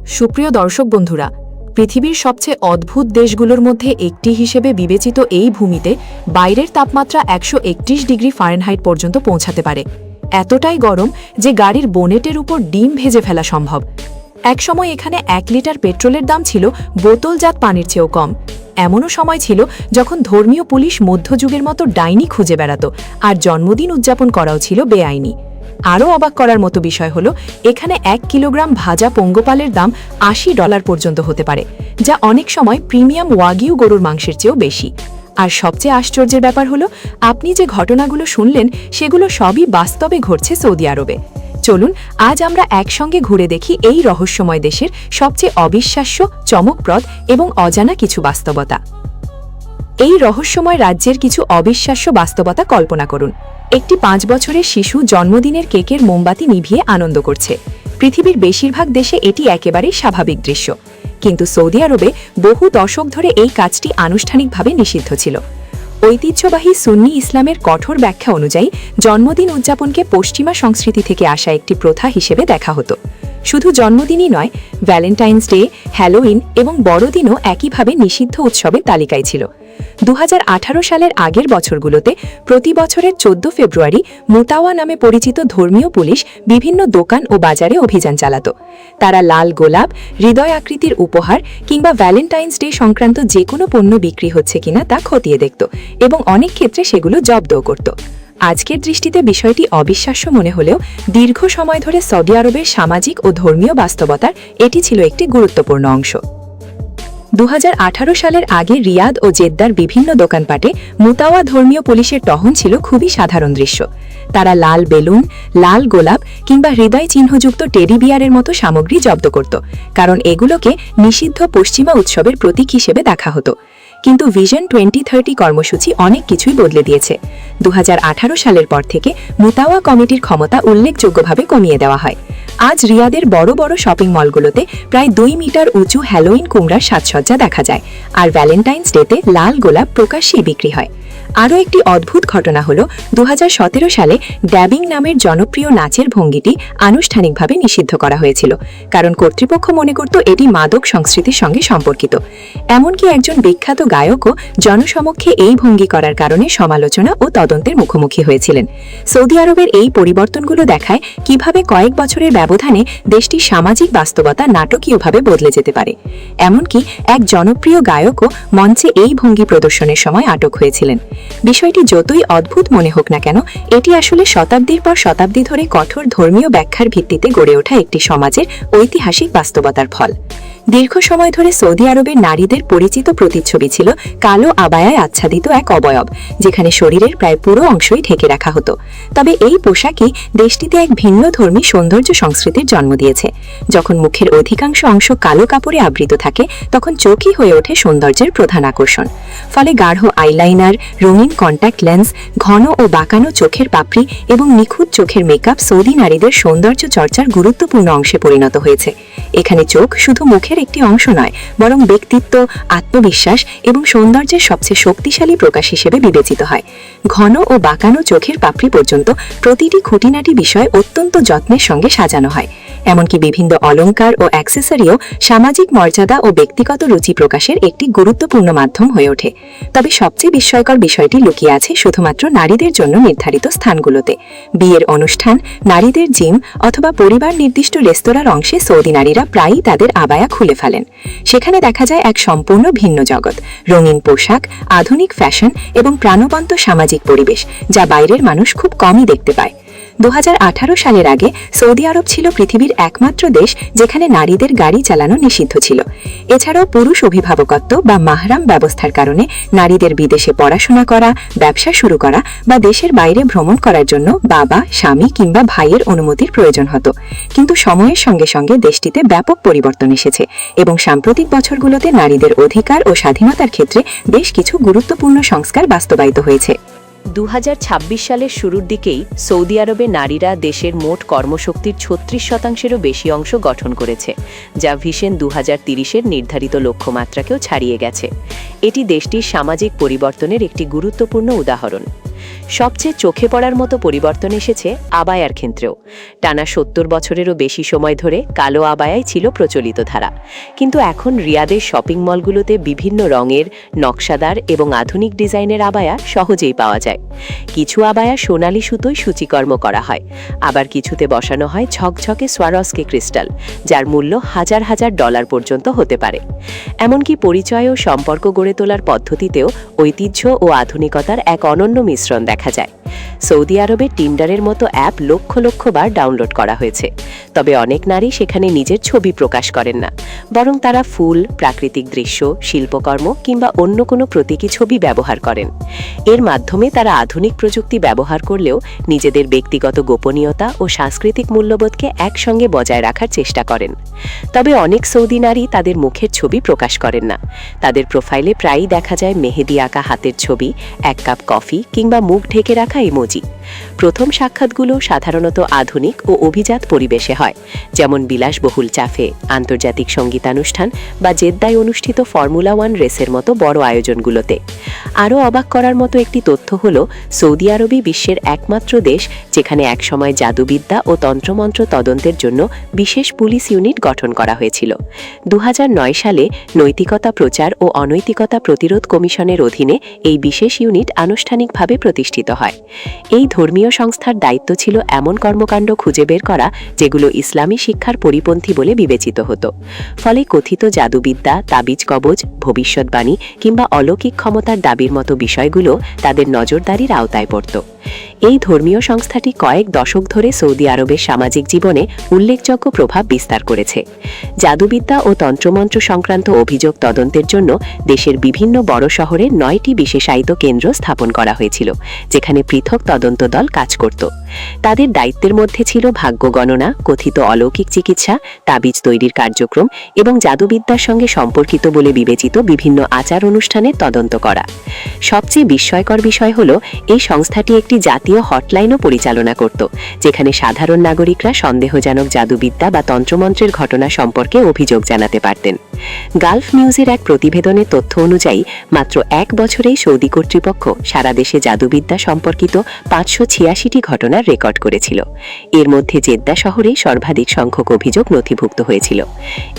সুপ্রিয় দর্শক বন্ধুরা, পৃথিবীর সবচেয়ে অদ্ভুত দেশগুলোর মধ্যে একটি হিসেবে বিবেচিত এই ভূমিতে বাইরের তাপমাত্রা 131 ডিগ্রি ফারেনহাইট পর্যন্ত পৌঁছাতে পারে। এতটাই গরম যে গাড়ির বোনেটের উপর ডিম ভেজে ফেলা সম্ভব। একসময় এখানে 1 লিটার পেট্রোলের দাম ছিল বোতলজাত পানির চেয়েও কম। এমনও সময় ছিল যখন ধর্মীয় পুলিশ মধ্যযুগের মতো ডাইনি খুঁজে বেড়াত, আর জন্মদিন উদযাপন করাও ছিল বেআইনি। আরও অবাক করার মতো বিষয় হলো, এখানে 1 কিলোগ্রাম ভাজা পঙ্গপালের দাম $80 পর্যন্ত হতে পারে, যা অনেক সময় প্রিমিয়াম ওয়াগিউ গরুর মাংসের চেয়েও বেশি। আর সবচেয়ে আশ্চর্যের ব্যাপার হলো, আপনি যে ঘটনাগুলো শুনলেন সেগুলো সবই বাস্তবে ঘটছে সৌদি আরবে। চলুন আজ আমরা একসঙ্গে ঘুরে দেখি এই রহস্যময় দেশের সবচেয়ে অবিশ্বাস্য, চমকপ্রদ এবং অজানা কিছু বাস্তবতা। এই রহস্যময় রাজ্যের কিছু অবিশ্বাস্য বাস্তবতা কল্পনা করুন। একটি 5 বছরের শিশু জন্মদিনের কেকের মোমবাতি নিভিয়ে আনন্দ করছে। পৃথিবীর বেশিরভাগ দেশে এটি একেবারেই স্বাভাবিক দৃশ্য, কিন্তু সৌদি আরবে বহু দশক ধরে এই কাজটি আনুষ্ঠানিকভাবে নিষিদ্ধ ছিল। ঐতিহ্যবাহী সুন্নি ইসলামের কঠোর ব্যাখ্যা অনুযায়ী জন্মদিন উদযাপনকে পশ্চিমা সংস্কৃতি থেকে আসা একটি প্রথা হিসেবে দেখা হতো। শুধু জন্মদিনই নয়, ভ্যালেন্টাইন্স ডে, হ্যালোউইন এবং বড়দিনও একইভাবে নিষিদ্ধ উৎসবের তালিকায় ছিল। 2018 সালের আগের বছরগুলোতে প্রতি বছরের 14 ফেব্রুয়ারি মুতাওয়া নামে পরিচিত ধর্মীয় পুলিশ বিভিন্ন দোকান ও বাজারে অভিযান চালাত। তারা লাল গোলাপ, হৃদয় আকৃতির উপহার কিংবা ভ্যালেন্টাইন্স ডে সংক্রান্ত যে কোনো পণ্য বিক্রি হচ্ছে কিনা তা খতিয়ে দেখত এবং অনেক ক্ষেত্রে সেগুলো জব্দও করত। আজকের দৃষ্টিতে বিষয়টি অবিশ্বাস্য মনে হলেও দীর্ঘ সময় ধরে সৌদি আরবের সামাজিক ও ধর্মীয় বাস্তবতার এটি ছিল একটি গুরুত্বপূর্ণ অংশ। 2018 সালের আগে রিয়াদ ও জেদ্দার বিভিন্ন দোকানপাটে মুতাওয়া ধর্মীয় পুলিশের টহল ছিল খুবই সাধারণ দৃশ্য। তারা লাল বেলুন, লাল গোলাপ কিংবা হৃদয় চিহ্নযুক্ত টেডি বিয়ারের মতো সামগ্রী জব্দ করত, কারণ এগুলোকে নিষিদ্ধ পশ্চিমা উৎসবের প্রতীক হিসেবে দেখা হতো। কিন্তু ভিশন 2030 কর্মসূচি অনেক কিছুই বদলে দিয়েছে। 2018 সালের পর থেকে মুতাওয়া কমিটির ক্ষমতা উল্লেখযোগ্যভাবে কমিয়ে দেওয়া হয়। আজ রিয়াদের বড় বড় শপিং মলগুলোতে প্রায় 2 মিটার উঁচু হ্যালোউইন কুমড়ার সাজসজ্জা দেখা যায়, আর ভ্যালেন্টাইন্স ডেতে লাল গোলাপ প্রকাশ্যেই বিক্রি হয়। আরও একটি অদ্ভুত ঘটনা হল, 2017 সালে ড্যাবিং নামের জনপ্রিয় নাচের ভঙ্গিটি আনুষ্ঠানিকভাবে নিষিদ্ধ করা হয়েছিল, কারণ কর্তৃপক্ষ মনে করত এটি মাদক সংস্কৃতির সঙ্গে সম্পর্কিত। এমনকি একজন বিখ্যাত গায়কও জনসমক্ষে এই ভঙ্গি করার কারণে সমালোচনা ও তদন্তের মুখোমুখি হয়েছিলেন। সৌদি আরবের এই পরিবর্তনগুলো দেখায় কিভাবে কয়েক বছরের ব্যবধানে দেশটির সামাজিক বাস্তবতা নাটকীয়ভাবে বদলে যেতে পারে। এমনকি এক জনপ্রিয় গায়কও মঞ্চে এই ভঙ্গি প্রদর্শনের সময় আটক হয়েছিলেন। বিষয়টি যতই অদ্ভুত মনে হোক না কেন, এটি আসলে শতাব্দীর পর শতাব্দী ধরে কঠোর ধর্মীয় ব্যাখ্যার ভিত্তিতে গড়ে ওঠা একটি সমাজের ঐতিহাসিক বাস্তবতার ফল। দীর্ঘ সময় ধরে সৌদি আরবের নারীদের পরিচিত প্রতিচ্ছবি ছিল কালো আবায়ায় আচ্ছাদিত এক অবয়ব, যেখানে শরীরের প্রায় পুরো অংশই ঢেকে রাখা হতো। তবে এই পোশাকই দেশটিতে এক ভিন্নধর্মী সৌন্দর্য সংস্কৃতির জন্ম দিয়েছে। যখন মুখের অধিকাংশ অংশ কালো কাপড়ে আবৃত থাকে, তখন চোখই হয়ে ওঠে সৌন্দর্যের প্রধান আকর্ষণ। ফলে গাঢ় আইলাইনার, রঙিন কন্ট্যাক্ট লেন্স, ঘন ও বাঁকানো চোখের পাপড়ি এবং নিখুঁত চোখের মেকআপ সৌদি নারীদের সৌন্দর্য চর্চার গুরুত্বপূর্ণ অংশে পরিণত হয়েছে। এখানে চোখ শুধু মুখের একটি অংশ নয়, বরং ব্যক্তিত্ব, আত্মবিশ্বাস এবং সৌন্দর্যের সবচেয়ে শক্তিশালী প্রকাশ হিসেবে বিবেচিত হয়। ঘন ও বাঁকানো চোখের পাপড়ি পর্যন্ত প্রতিটি খুঁটিনাটি বিষয় অত্যন্ত যত্নের সঙ্গে সাজানো হয়। এমনকি বিভিন্ন অলংকার ও অ্যাক্সেসরিও সামাজিক মর্যাদা ও ব্যক্তিগত রুচি প্রকাশের একটি গুরুত্বপূর্ণ মাধ্যম হয়ে ওঠে। তবে সবচেয়ে বিস্ময়কর বিষয়টি লুকিয়ে আছে শুধুমাত্র নারীদের জন্য নির্ধারিত স্থানগুলোতে। বিয়ের অনুষ্ঠান, নারীদের জিম অথবা পরিবার নির্দিষ্ট রেস্তোরাঁর অংশে সৌদি নারীরা প্রায়ই তাদের আবায়া খুলে ফেলেন। সেখানে দেখা যায় এক সম্পূর্ণ ভিন্ন জগৎ, রঙিন পোশাক, আধুনিক ফ্যাশন এবং প্রাণবন্ত সামাজিক পরিবেশ, যা বাইরের মানুষ খুব কমই দেখতে পায়। 2018 সালের আগে সৌদি আরব ছিল পৃথিবীর একমাত্র দেশ যেখানে নারীদের গাড়ি চালানো নিষিদ্ধ ছিল। এছাড়াও পুরুষ অভিভাবকত্ব বা মাহরাম ব্যবস্থার কারণে নারীদের বিদেশে পড়াশোনা করা, ব্যবসা শুরু করা বা দেশের বাইরে ভ্রমণ করার জন্য বাবা, স্বামী কিংবা ভাইয়ের অনুমতির প্রয়োজন হতো। কিন্তু সময়ের সঙ্গে সঙ্গে দেশটিতে ব্যাপক পরিবর্তন এসেছে এবং সাম্প্রতিক বছরগুলোতে নারীদের অধিকার ও স্বাধীনতার ক্ষেত্রে বেশ কিছু গুরুত্বপূর্ণ সংস্কার বাস্তবায়িত হয়েছে। 2026 সালের শুরুর দিকেই সৌদি আরবে নারীরা দেশের মোট কর্মশক্তির 36%-এরও বেশি অংশ গঠন করেছে, যা ভিশন 2030-এর নির্ধারিত লক্ষ্যমাত্রাকেও ছাড়িয়ে গেছে। এটি দেশটির সামাজিক পরিবর্তনের একটি গুরুত্বপূর্ণ উদাহরণ। সবচেয়ে চোখে পড়ার মতো পরিবর্তন এসেছে আবায়ার ক্ষেত্রেও। টানা ৭০ বছরেরও বেশি সময় ধরে কালো আবায়াই ছিল প্রচলিত ধারা, কিন্তু এখন রিয়াদের শপিং মলগুলোতে বিভিন্ন রঙের, নকশাদার এবং আধুনিক ডিজাইনের আবায়া সহজেই পাওয়া যায়। কিছু আবায়া সোনালি সুতোয় সূচিকর্ম করা হয়, আবার কিছুতে বসানো হয় ঝকঝকে সোয়ারস্কি ক্রিস্টাল, যার মূল্য হাজার হাজার ডলার পর্যন্ত হতে পারে। এমনকি পরিচয় ও সম্পর্ক গড়ে তোলার পদ্ধতিতেও ঐতিহ্য ও আধুনিকতার এক অনন্য মিশ্রণ দেখা যায়। সৌদি আরবে টিন্ডারের মতো অ্যাপ লক্ষ লক্ষ বার ডাউনলোড করা হয়েছে, তবে অনেক নারী সেখানে নিজের ছবি প্রকাশ করেন না, বরং তারা ফুল, প্রাকৃতিক দৃশ্য, শিল্পকর্ম কিংবা অন্য কোনো প্রতীকী ছবি ব্যবহার করেন। এর মাধ্যমে তারা আধুনিক প্রযুক্তি ব্যবহার করলেও নিজেদের ব্যক্তিগত গোপনীয়তা ও সাংস্কৃতিক মূল্যবোধকে একসঙ্গে বজায় রাখার চেষ্টা করেন। তবে অনেক সৌদি নারী তাদের মুখের ছবি প্রকাশ করেন না। তাদের প্রোফাইলে প্রায়ই দেখা যায় মেহেদি আঁকা হাতের ছবি, এক কাপ কফি কিংবা মুখ ঢেকে রাখা ইমোজি। প্রথম সাক্ষাৎগুলো সাধারণত আধুনিক ও অভিজাত পরিবেশে হয়, যেমন বিলাসবহুল চাফে, আন্তর্জাতিক সঙ্গীতানুষ্ঠান বা জেদ্দায় অনুষ্ঠিত ফর্মুলা 1 রেসের মতো বড় আয়োজনগুলোতে। আরও অবাক করার মতো একটি তথ্য হল, সৌদি আরবই বিশ্বের একমাত্র দেশ যেখানে একসময় জাদুবিদ্যা ও তন্ত্রমন্ত্র তদন্তের জন্য বিশেষ পুলিশ ইউনিট গঠন করা হয়েছিল। 2009 সালে নৈতিকতা প্রচার ও অনৈতিকতা প্রতিরোধ কমিশনের অধীনে এই বিশেষ ইউনিট আনুষ্ঠানিকভাবে প্রতিষ্ঠিত হয়। এই ধর্মীয় সংস্থার দায়িত্ব ছিল এমন কর্মকাণ্ড খুঁজে বের করা যেগুলো ইসলামী শিক্ষার পরিপন্থী বলে বিবেচিত হতো। ফলে কথিত জাদুবিদ্যা, তাবিজ কবজ, ভবিষ্যৎবাণী কিংবা অলৌকিক ক্ষমতার দাবির মতো বিষয়গুলো তাদের নজরদারির আওতায় পড়ত। এই ধর্মীয় সংস্থাটি কয়েক দশক ধরে সৌদি আরবের সামাজিক জীবনে উল্লেখযোগ্য প্রভাব বিস্তার করেছে। জাদুবিদ্যা ও তন্ত্রমন্ত্র সংক্রান্ত অভিযোগ তদন্তের জন্য দেশের বিভিন্ন বড় শহরে 9টি বিশেষায়িত কেন্দ্র স্থাপন করা হয়েছিল, যেখানে পৃথক তদন্ত দল কাজ করত। তাদের দায়িত্বের মধ্যে ছিল ভাগ্য গণনা, কথিত অলৌকিক চিকিৎসা, তাবিজ তৈরির কার্যক্রম এবং জাদুবিদ্যার সঙ্গে সম্পর্কিত বলে বিবেচিত বিভিন্ন আচার অনুষ্ঠানের তদন্ত করা। সবচেয়ে বিস্ময়কর বিষয় হল, এই সংস্থাটি একটি জাতীয় হটলাইনও পরিচালনা করত, যেখানে সাধারণ নাগরিকরা সন্দেহজনক জাদুবিদ্যা বা তন্ত্রমন্ত্রের ঘটনা সম্পর্কে অভিযোগ জানাতে পারতেন। গালফ নিউজের এক প্রতিবেদনের তথ্য অনুযায়ী মাত্র 1 বছরেই সৌদি কর্তৃপক্ষ সারা দেশে জাদুবিদ্যা সম্পর্কিত 586টি ঘটনার রেকর্ড করেছিল। এর মধ্যে জেদ্দা শহরে সর্বাধিক সংখ্যক অভিযোগ নথিভুক্ত হয়েছিল।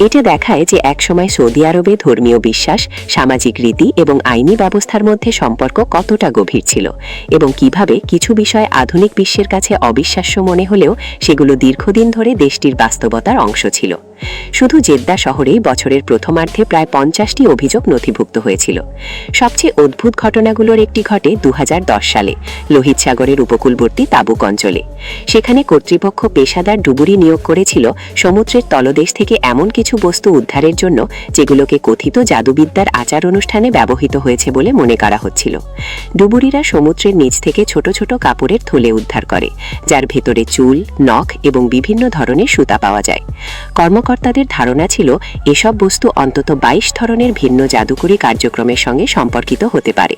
এটা দেখায় যে একসময় সৌদি আরবে ধর্মীয় বিশ্বাস, সামাজিক রীতি এবং আইনি ব্যবস্থার মধ্যে সম্পর্ক কতটা গভীর ছিল, এবং কিভাবে কিছু বিষয় আধুনিক বিশ্বের কাছে অবিশ্বাস্য মনে হলেও সেগুলো দীর্ঘদিন ধরে দেশটির বাস্তবতার অংশ ছিল। শুধু জেদ্দা শহরেই বছরের প্রথমার্ধে প্রায় 50টি অভিযোগ নথিভুক্ত হয়েছিল। সবচেয়ে অদ্ভুত ঘটনাগুলোর একটি ঘটে 2010 সালে লোহিত সাগরের উপকূলবর্তী তাবুক অঞ্চলে। সেখানে কর্তৃপক্ষ পেশাদার ডুবুরি নিয়োগ করেছিল সমুদ্রের তলদেশ থেকে এমন কিছু বস্তু উদ্ধারের জন্য যেগুলোকে কথিত জাদুবিদ্যার আচার অনুষ্ঠানে ব্যবহৃত হয়েছে বলে মনে করা হচ্ছিল। ডুবুরিরা সমুদ্রের নিচ থেকে ছোট ছোট কাপড়ের থলে উদ্ধার করে, যার ভেতরে চুল, নখ এবং বিভিন্ন ধরনের সুতা পাওয়া যায়। কর্মকর্তাদের ধারণা ছিল এসব বস্তু অন্তত 22 ধরনের ভিন্ন জাদুকরী কার্যক্রমের সঙ্গে সম্পর্কিত হতে পারে।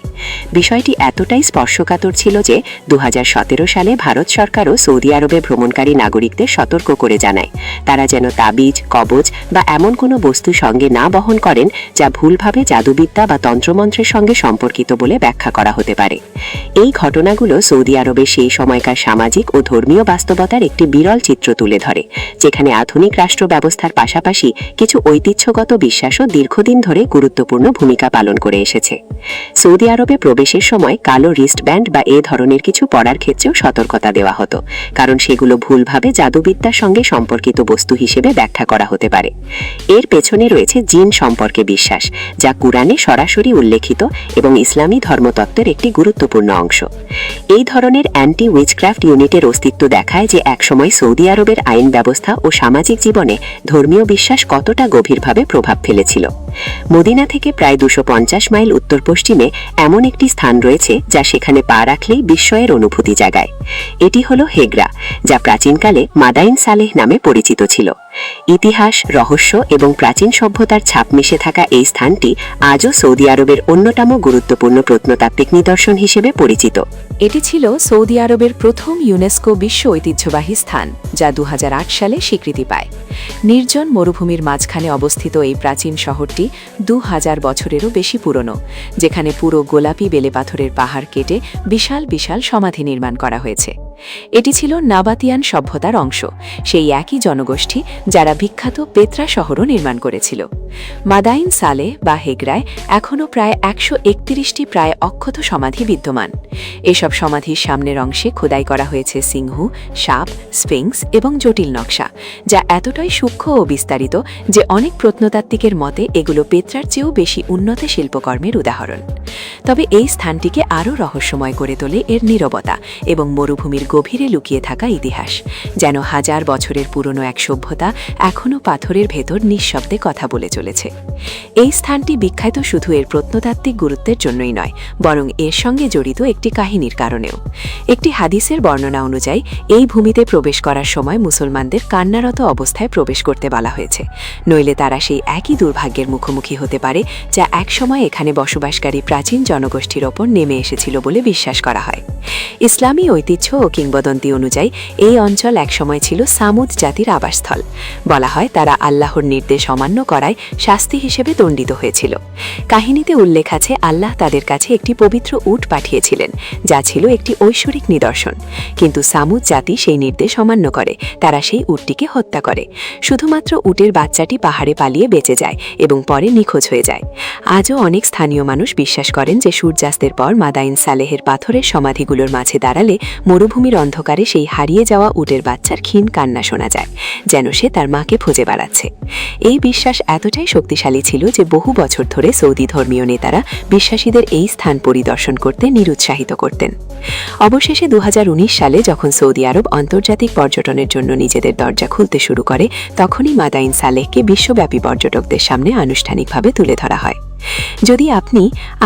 বিষয়টি এতটাই স্পর্শকাতর ছিল যে 2017 সালে ভারত সরকারও সৌদি আরবে ভ্রমণকারী নাগরিকদের সতর্ক করে জানায় তারা যেন তাবিজ, কবজ বা এমন কোনো বস্তু সঙ্গে না বহন করেন যা ভুলভাবে জাদুবিদ্যা বা তন্ত্রমন্ত্রের সঙ্গে সম্পর্কিত বলে ব্যাখ্যা করা হতে পারে। এই ঘটনাগুলো সৌদি আরবের সেই সময়কার সামাজিক ও ধর্মীয় বাস্তবতার একটি বিরল চিত্র তুলে ধরে, যেখানে আধুনিক রাষ্ট্র ব্যবস্থার পাশাপাশি কিছু ঐতিহ্যগত বিশ্বাসও দীর্ঘদিন ধরে গুরুত্বপূর্ণ ভূমিকা পালন করে এসেছে। সৌদি আরবে প্রবেশের সময় কালো রিস্টব্যান্ড বা এ ধরনের কিছু পরার ক্ষেত্রেও সতর্কতা দেওয়া হতো, কারণ সেগুলো ভুলভাবে জাদুবিদ্যার সঙ্গে সম্পর্কিত বস্তু হিসেবে ব্যাখ্যা করা হতে পারে। এর পেছনে রয়েছে জিন সম্পর্কে বিশ্বাস, যা কুরআনে সরাসরি উল্লেখিত এবং ইসলামী ধর্মতত্ত্বের একটি গুরুত্বপূর্ণ অংশ। এই ধরনের অ্যান্টি উইচক্রাফট ইউনিটের অস্তিত্ব দেখায় যে একসময় সৌদি আরবের আইন ব্যবস্থা ও সামাজিক জীবনে ধর্মীয় বিশ্বাস কতটা গভীরভাবে প্রভাব ফেলেছিল। মদিনা থেকে প্রায় 250 মাইল উত্তর পশ্চিমে এমন একটি স্থান রয়েছে যা সেখানে পা রাখলেই বিস্ময়ের অনুভূতি জাগায়। এটি হলো হেগরা, যা প্রাচীনকালে মাদাইন সালেহ নামে পরিচিত ছিল। ইতিহাস, রহস্য এবং প্রাচীন সভ্যতার ছাপ মিশে থাকা এই স্থানটি আজও সৌদি আরবের অন্যতম গুরুত্বপূর্ণ প্রত্নতাত্ত্বিক নিদর্শন হিসেবে পরিচিত। এটি ছিল সৌদি আরবের প্রথম ইউনেস্কো বিশ্ব ঐতিহ্যবাহী স্থান, যা 2008 সালে স্বীকৃতি পায়। নির্জন মরুভূমির মাঝখানে অবস্থিত এই প্রাচীন শহরটি 2000 বছরেরও বেশি পুরনো, যেখানে পুরো গোলাপি বেলে পাথরের পাহাড় কেটে বিশাল বিশাল সমাধি নির্মাণ করা হয়েছে। এটি ছিল নাবাতিয়ান সভ্যতার অংশ, সেই একই জনগোষ্ঠী যারা বিখ্যাত পেত্রা শহরও নির্মাণ করেছিল। মাদাইন সালে বা হেগরায় এখনও প্রায় 131টি প্রায় অক্ষত সমাধি বিদ্যমান। এসব সমাধির সামনের অংশে খোদাই করা হয়েছে সিংহ, সাপ, স্ফিংস এবং জটিল নকশা, যা এতটাই সূক্ষ্ম ও বিস্তারিত যে অনেক প্রত্নতাত্ত্বিকের মতে এগুলো পেত্রার চেয়েও বেশি উন্নত শিল্পকর্মের উদাহরণ। তবে এই স্থানটিকে আরও রহস্যময় করে তোলে এর নীরবতা এবং মরুভূমির গভীরে লুকিয়ে থাকা ইতিহাস, যেন হাজার বছরের পুরনো এক সভ্যতা এখনও পাথরের ভেতর নিঃশব্দে কথা বলে চলেছে। এই স্থানটি বিখ্যাত শুধু এর প্রত্নতাত্ত্বিক গুরুত্বের জন্যই নয়, বরং এর সঙ্গে জড়িত একটি কাহিনীর কারণেও। একটি হাদিসের বর্ণনা অনুযায়ী এই ভূমিতে প্রবেশ করার সময় মুসলমানদের কান্নারত অবস্থায় প্রবেশ করতে বলা হয়েছে, নইলে তারা সেই একই দুর্ভাগ্যের মুখোমুখি হতে পারে যা একসময় এখানে বসবাসকারী প্রাচীন জনগোষ্ঠীর ওপর নেমে এসেছিল বলে বিশ্বাস করা হয়। ইসলামী ঐতিহ্য ও কিংবদন্তি অনুযায়ী এই অঞ্চল একসময় ছিল সামুদ জাতির আবাসস্থল। বলা হয় তারা আল্লাহর নির্দেশ অমান্য করায় শাস্তি হিসেবে দণ্ডিত হয়েছিল। কাহিনীতে উল্লেখ আছে আল্লাহ তাদের কাছে একটি পবিত্র উট পাঠিয়েছিলেন, যা ছিল একটি ঐশ্বরিক নিদর্শন। কিন্তু সামুদ জাতি সেই নির্দেশ অমান্য করে, তারা সেই উটটিকে হত্যা করে। শুধুমাত্র উটের বাচ্চাটি পাহাড়ে পালিয়ে বেঁচে যায় এবং পরে নিখোঁজ হয়ে যায়। আজও অনেক স্থানীয় মানুষ বিশ্বাস করেন যে সূর্যাস্তের পর মাদাইন সালেহের পাথরের সমাধিগুলোর মাঝে দাঁড়ালে মরুভূমির অন্ধকারে সেই হারিয়ে যাওয়া উটের বাচ্চার ক্ষীণ কান্না শোনা যায়, যেন সে তার মাকে খুঁজে বেড়াচ্ছে। এই বিশ্বাস এতটাই শক্তিশালী ছিল যে বহু বছর ধরে সৌদি ধর্মীয় নেতারা বিশ্বাসীদের এই স্থান পরিদর্শন করতে নিরুৎসাহিত করতেন। অবশেষে 2019 সালে যখন সৌদি আরব আন্তর্জাতিক পর্যটনের জন্য নিজেদের দরজা খুলতে শুরু করে, তখনই মাদাইন সালেহকে বিশ্বব্যাপী পর্যটকদের সামনে আনুষ্ঠানিকভাবে তুলে ধরা হয়। যদি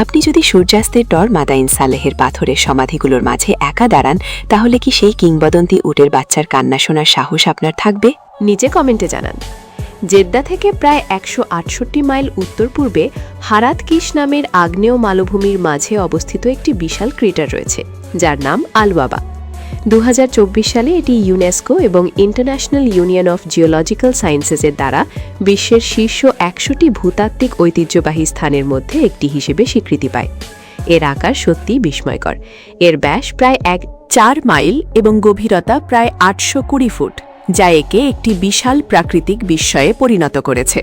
আপনি যদি সূর্যাস্তের ডর মাদাইন সালেহের পাথরের সমাধিগুলোর মাঝে একা দাঁড়ান, তাহলে কি সেই কিংবদন্তি উটের বাচ্চার কান্না শোনার সাহস আপনার থাকবে? নিচে কমেন্টে জানান। জেদ্দা থেকে প্রায় 168 মাইল উত্তর পূর্বে হারাত কিস নামের আগ্নেয় মালভূমির মাঝে অবস্থিত একটি বিশাল ক্রেটার রয়েছে, যার নাম আল-ওয়াবা। 2024 সালে এটি ইউনেস্কো এবং ইন্টারন্যাশনাল ইউনিয়ন অফ জিওলজিক্যাল সায়েন্সেসের দ্বারা বিশ্বের শীর্ষ 100টি ভূতাত্ত্বিক ঐতিহ্যবাহী স্থানের মধ্যে একটি হিসেবে স্বীকৃতি পায়। এর আকার সত্যিই বিস্ময়কর। এর ব্যাস প্রায় 4 মাইল এবং গভীরতা প্রায় 820 ফুট, যা একে একটি বিশাল প্রাকৃতিক বিস্ময়ে পরিণত করেছে।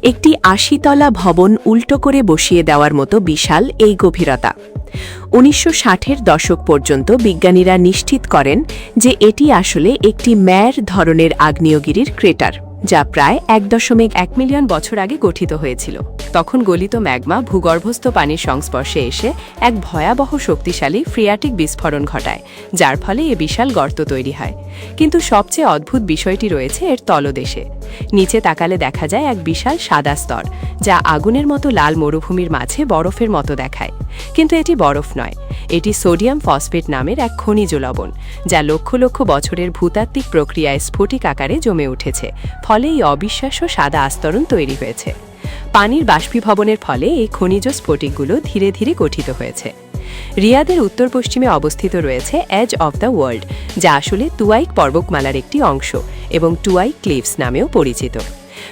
একটি 80তলা ভবন উল্টো করে বসিয়ে দেওয়ার মতো বিশাল এই গভীরতা। 1960-এর দশক পর্যন্ত বিজ্ঞানীরা নিশ্চিত করেন যে এটি আসলে একটি ম্যার ধরনের আগ্নেয়গিরির ক্রেটার, যা প্রায় 1.1 মিলিয়ন বছর আগে গঠিত হয়েছিল। তখন গলিত ম্যাগমা ভূগর্ভস্থ পানির সংস্পর্শে এসে এক ভয়াবহ শক্তিশালী ফ্রিয়াটিক বিস্ফোরণ ঘটায়, যার ফলে এ বিশাল গর্ত তৈরি হয়। কিন্তু সবচেয়ে অদ্ভুত বিষয়টি রয়েছে এর তলদেশে। নিচে তাকালে দেখা যায় এক বিশাল সাদা স্তর, যা আগুনের মতো লাল মরুভূমির মাঝে বরফের মতো দেখায়। কিন্তু এটি বরফ নয়, এটি সোডিয়াম ফসফেট নামের এক খনিজ লবণ, যা লক্ষ লক্ষ বছরের ভূতাত্ত্বিক প্রক্রিয়ায় স্ফটিক আকারে জমে উঠেছে। ফলে এই অবিশ্বাস্য সাদা আস্তরণ তৈরি হয়েছে। পানির বাষ্পীভবনের ফলে এই খনিজ স্ফটিকগুলো ধীরে ধীরে গঠিত হয়েছে। রিয়াদের উত্তর পশ্চিমে অবস্থিত রয়েছে এজ অফ দ্য ওয়ার্ল্ড, যা আসলে তুয়াইক পর্বতমালার একটি অংশ এবং টুয়াইক ক্লিভস নামেও পরিচিত।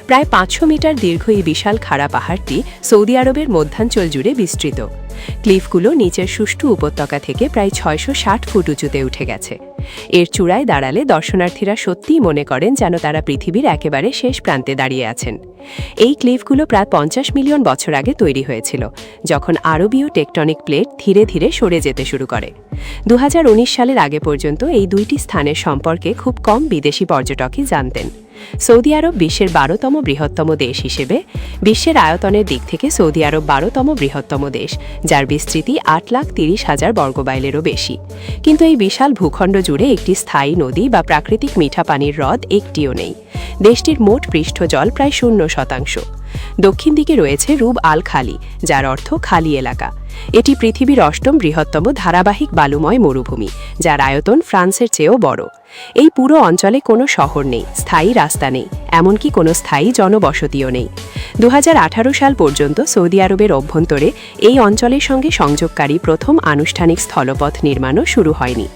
প্রায় 500 মিটার দীর্ঘ এই বিশাল খাড়া পাহাড়টি সৌদি আরবের মধ্যাঞ্চল জুড়ে বিস্তৃত। ক্লিফগুলো নিচের সুষ্ঠু উপত্যকা থেকে প্রায় 660 ফুট উঁচুতে উঠে গেছে। এর চূড়ায় দাঁড়ালে দর্শনার্থীরা সত্যিই মনে করেন যেন তারা পৃথিবীর একেবারে শেষ প্রান্তে দাঁড়িয়ে আছেন। এই ক্লিফগুলো প্রায় 50 মিলিয়ন বছর আগে তৈরি হয়েছিল, যখন আরবীয় টেকটনিক প্লেট ধীরে ধীরে সরে যেতে শুরু করে। 2019 সালের আগে পর্যন্ত এই দুইটি স্থানের সম্পর্কে খুব কম বিদেশি পর্যটকই জানতেন। সৌদি আরব বিশ্বের 12তম বৃহত্তম দেশ হিসেবে বিশ্বের আয়তনের দিক থেকে সৌদি আরব 12তম বৃহত্তম দেশ, যার বিস্তৃতি 8,30,000 বর্গমাইলেরও বেশি। কিন্তু এই বিশাল ভূখণ্ড জুড়ে একটি স্থায়ী নদী বা প্রাকৃতিক মিঠা পানির হ্রদ একটিও নেই। দেশটির মোট পৃষ্ঠ জল প্রায় 0%। দক্ষিণ দিকে রয়েছে রুব আল খালি, যার অর্থ খালি এলাকা। এটি পৃথিবীর ৮ম বৃহত্তম ধারাবাহিক বালুময় মরুভূমি, যার আয়তন ফ্রান্সের চেয়েও বড়। এই পুরো অঞ্চলে কোনো শহর নেই, স্থায়ী রাস্তা নেই, এমনকি কোনো স্থায়ী জনবসতিও নেই। ২০১৮ সাল পর্যন্ত সৌদি আরবের অভ্যন্তরে এই অঞ্চলের সঙ্গে সংযোগকারী প্রথম আনুষ্ঠানিক স্থলপথ নির্মাণও শুরু হয়নি।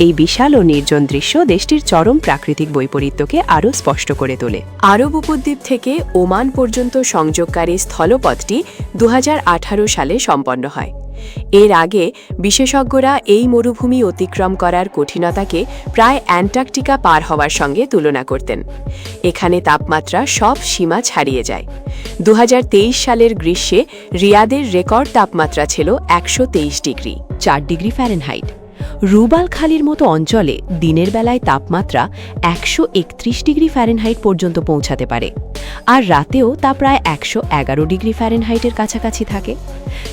এই বিশাল ও নির্জন দৃশ্য দেশটির চরম প্রাকৃতিক বৈপরীত্যকে আরও স্পষ্ট করে তোলে। আরব উপদ্বীপ থেকে ওমান পর্যন্ত সংযোগকারী স্থলপথটি ২০১৮ সালে সম্পন্ন হয়। এর আগে বিশেষজ্ঞরা এই মরুভূমি অতিক্রম করার কঠিনতাকে প্রায় অ্যান্টার্কটিকা পার হওয়ার সঙ্গে তুলনা করতেন। এখানে তাপমাত্রা সব সীমা ছাড়িয়ে যায়। ২০২৩ সালের গ্রীষ্মে রিয়াদের রেকর্ড তাপমাত্রা ছিল ১২৩ ডিগ্রি, ৪ ডিগ্রি ফ্যারেনহাইট। রুবাল খালির মতো অঞ্চলে দিনের বেলায় তাপমাত্রা ১৩১ ডিগ্রি ফ্যারেনহাইট পর্যন্ত পৌঁছাতে পারে, আর রাতেও তা প্রায় ১১১ ডিগ্রি ফ্যারেনহাইটের কাছাকাছি থাকে।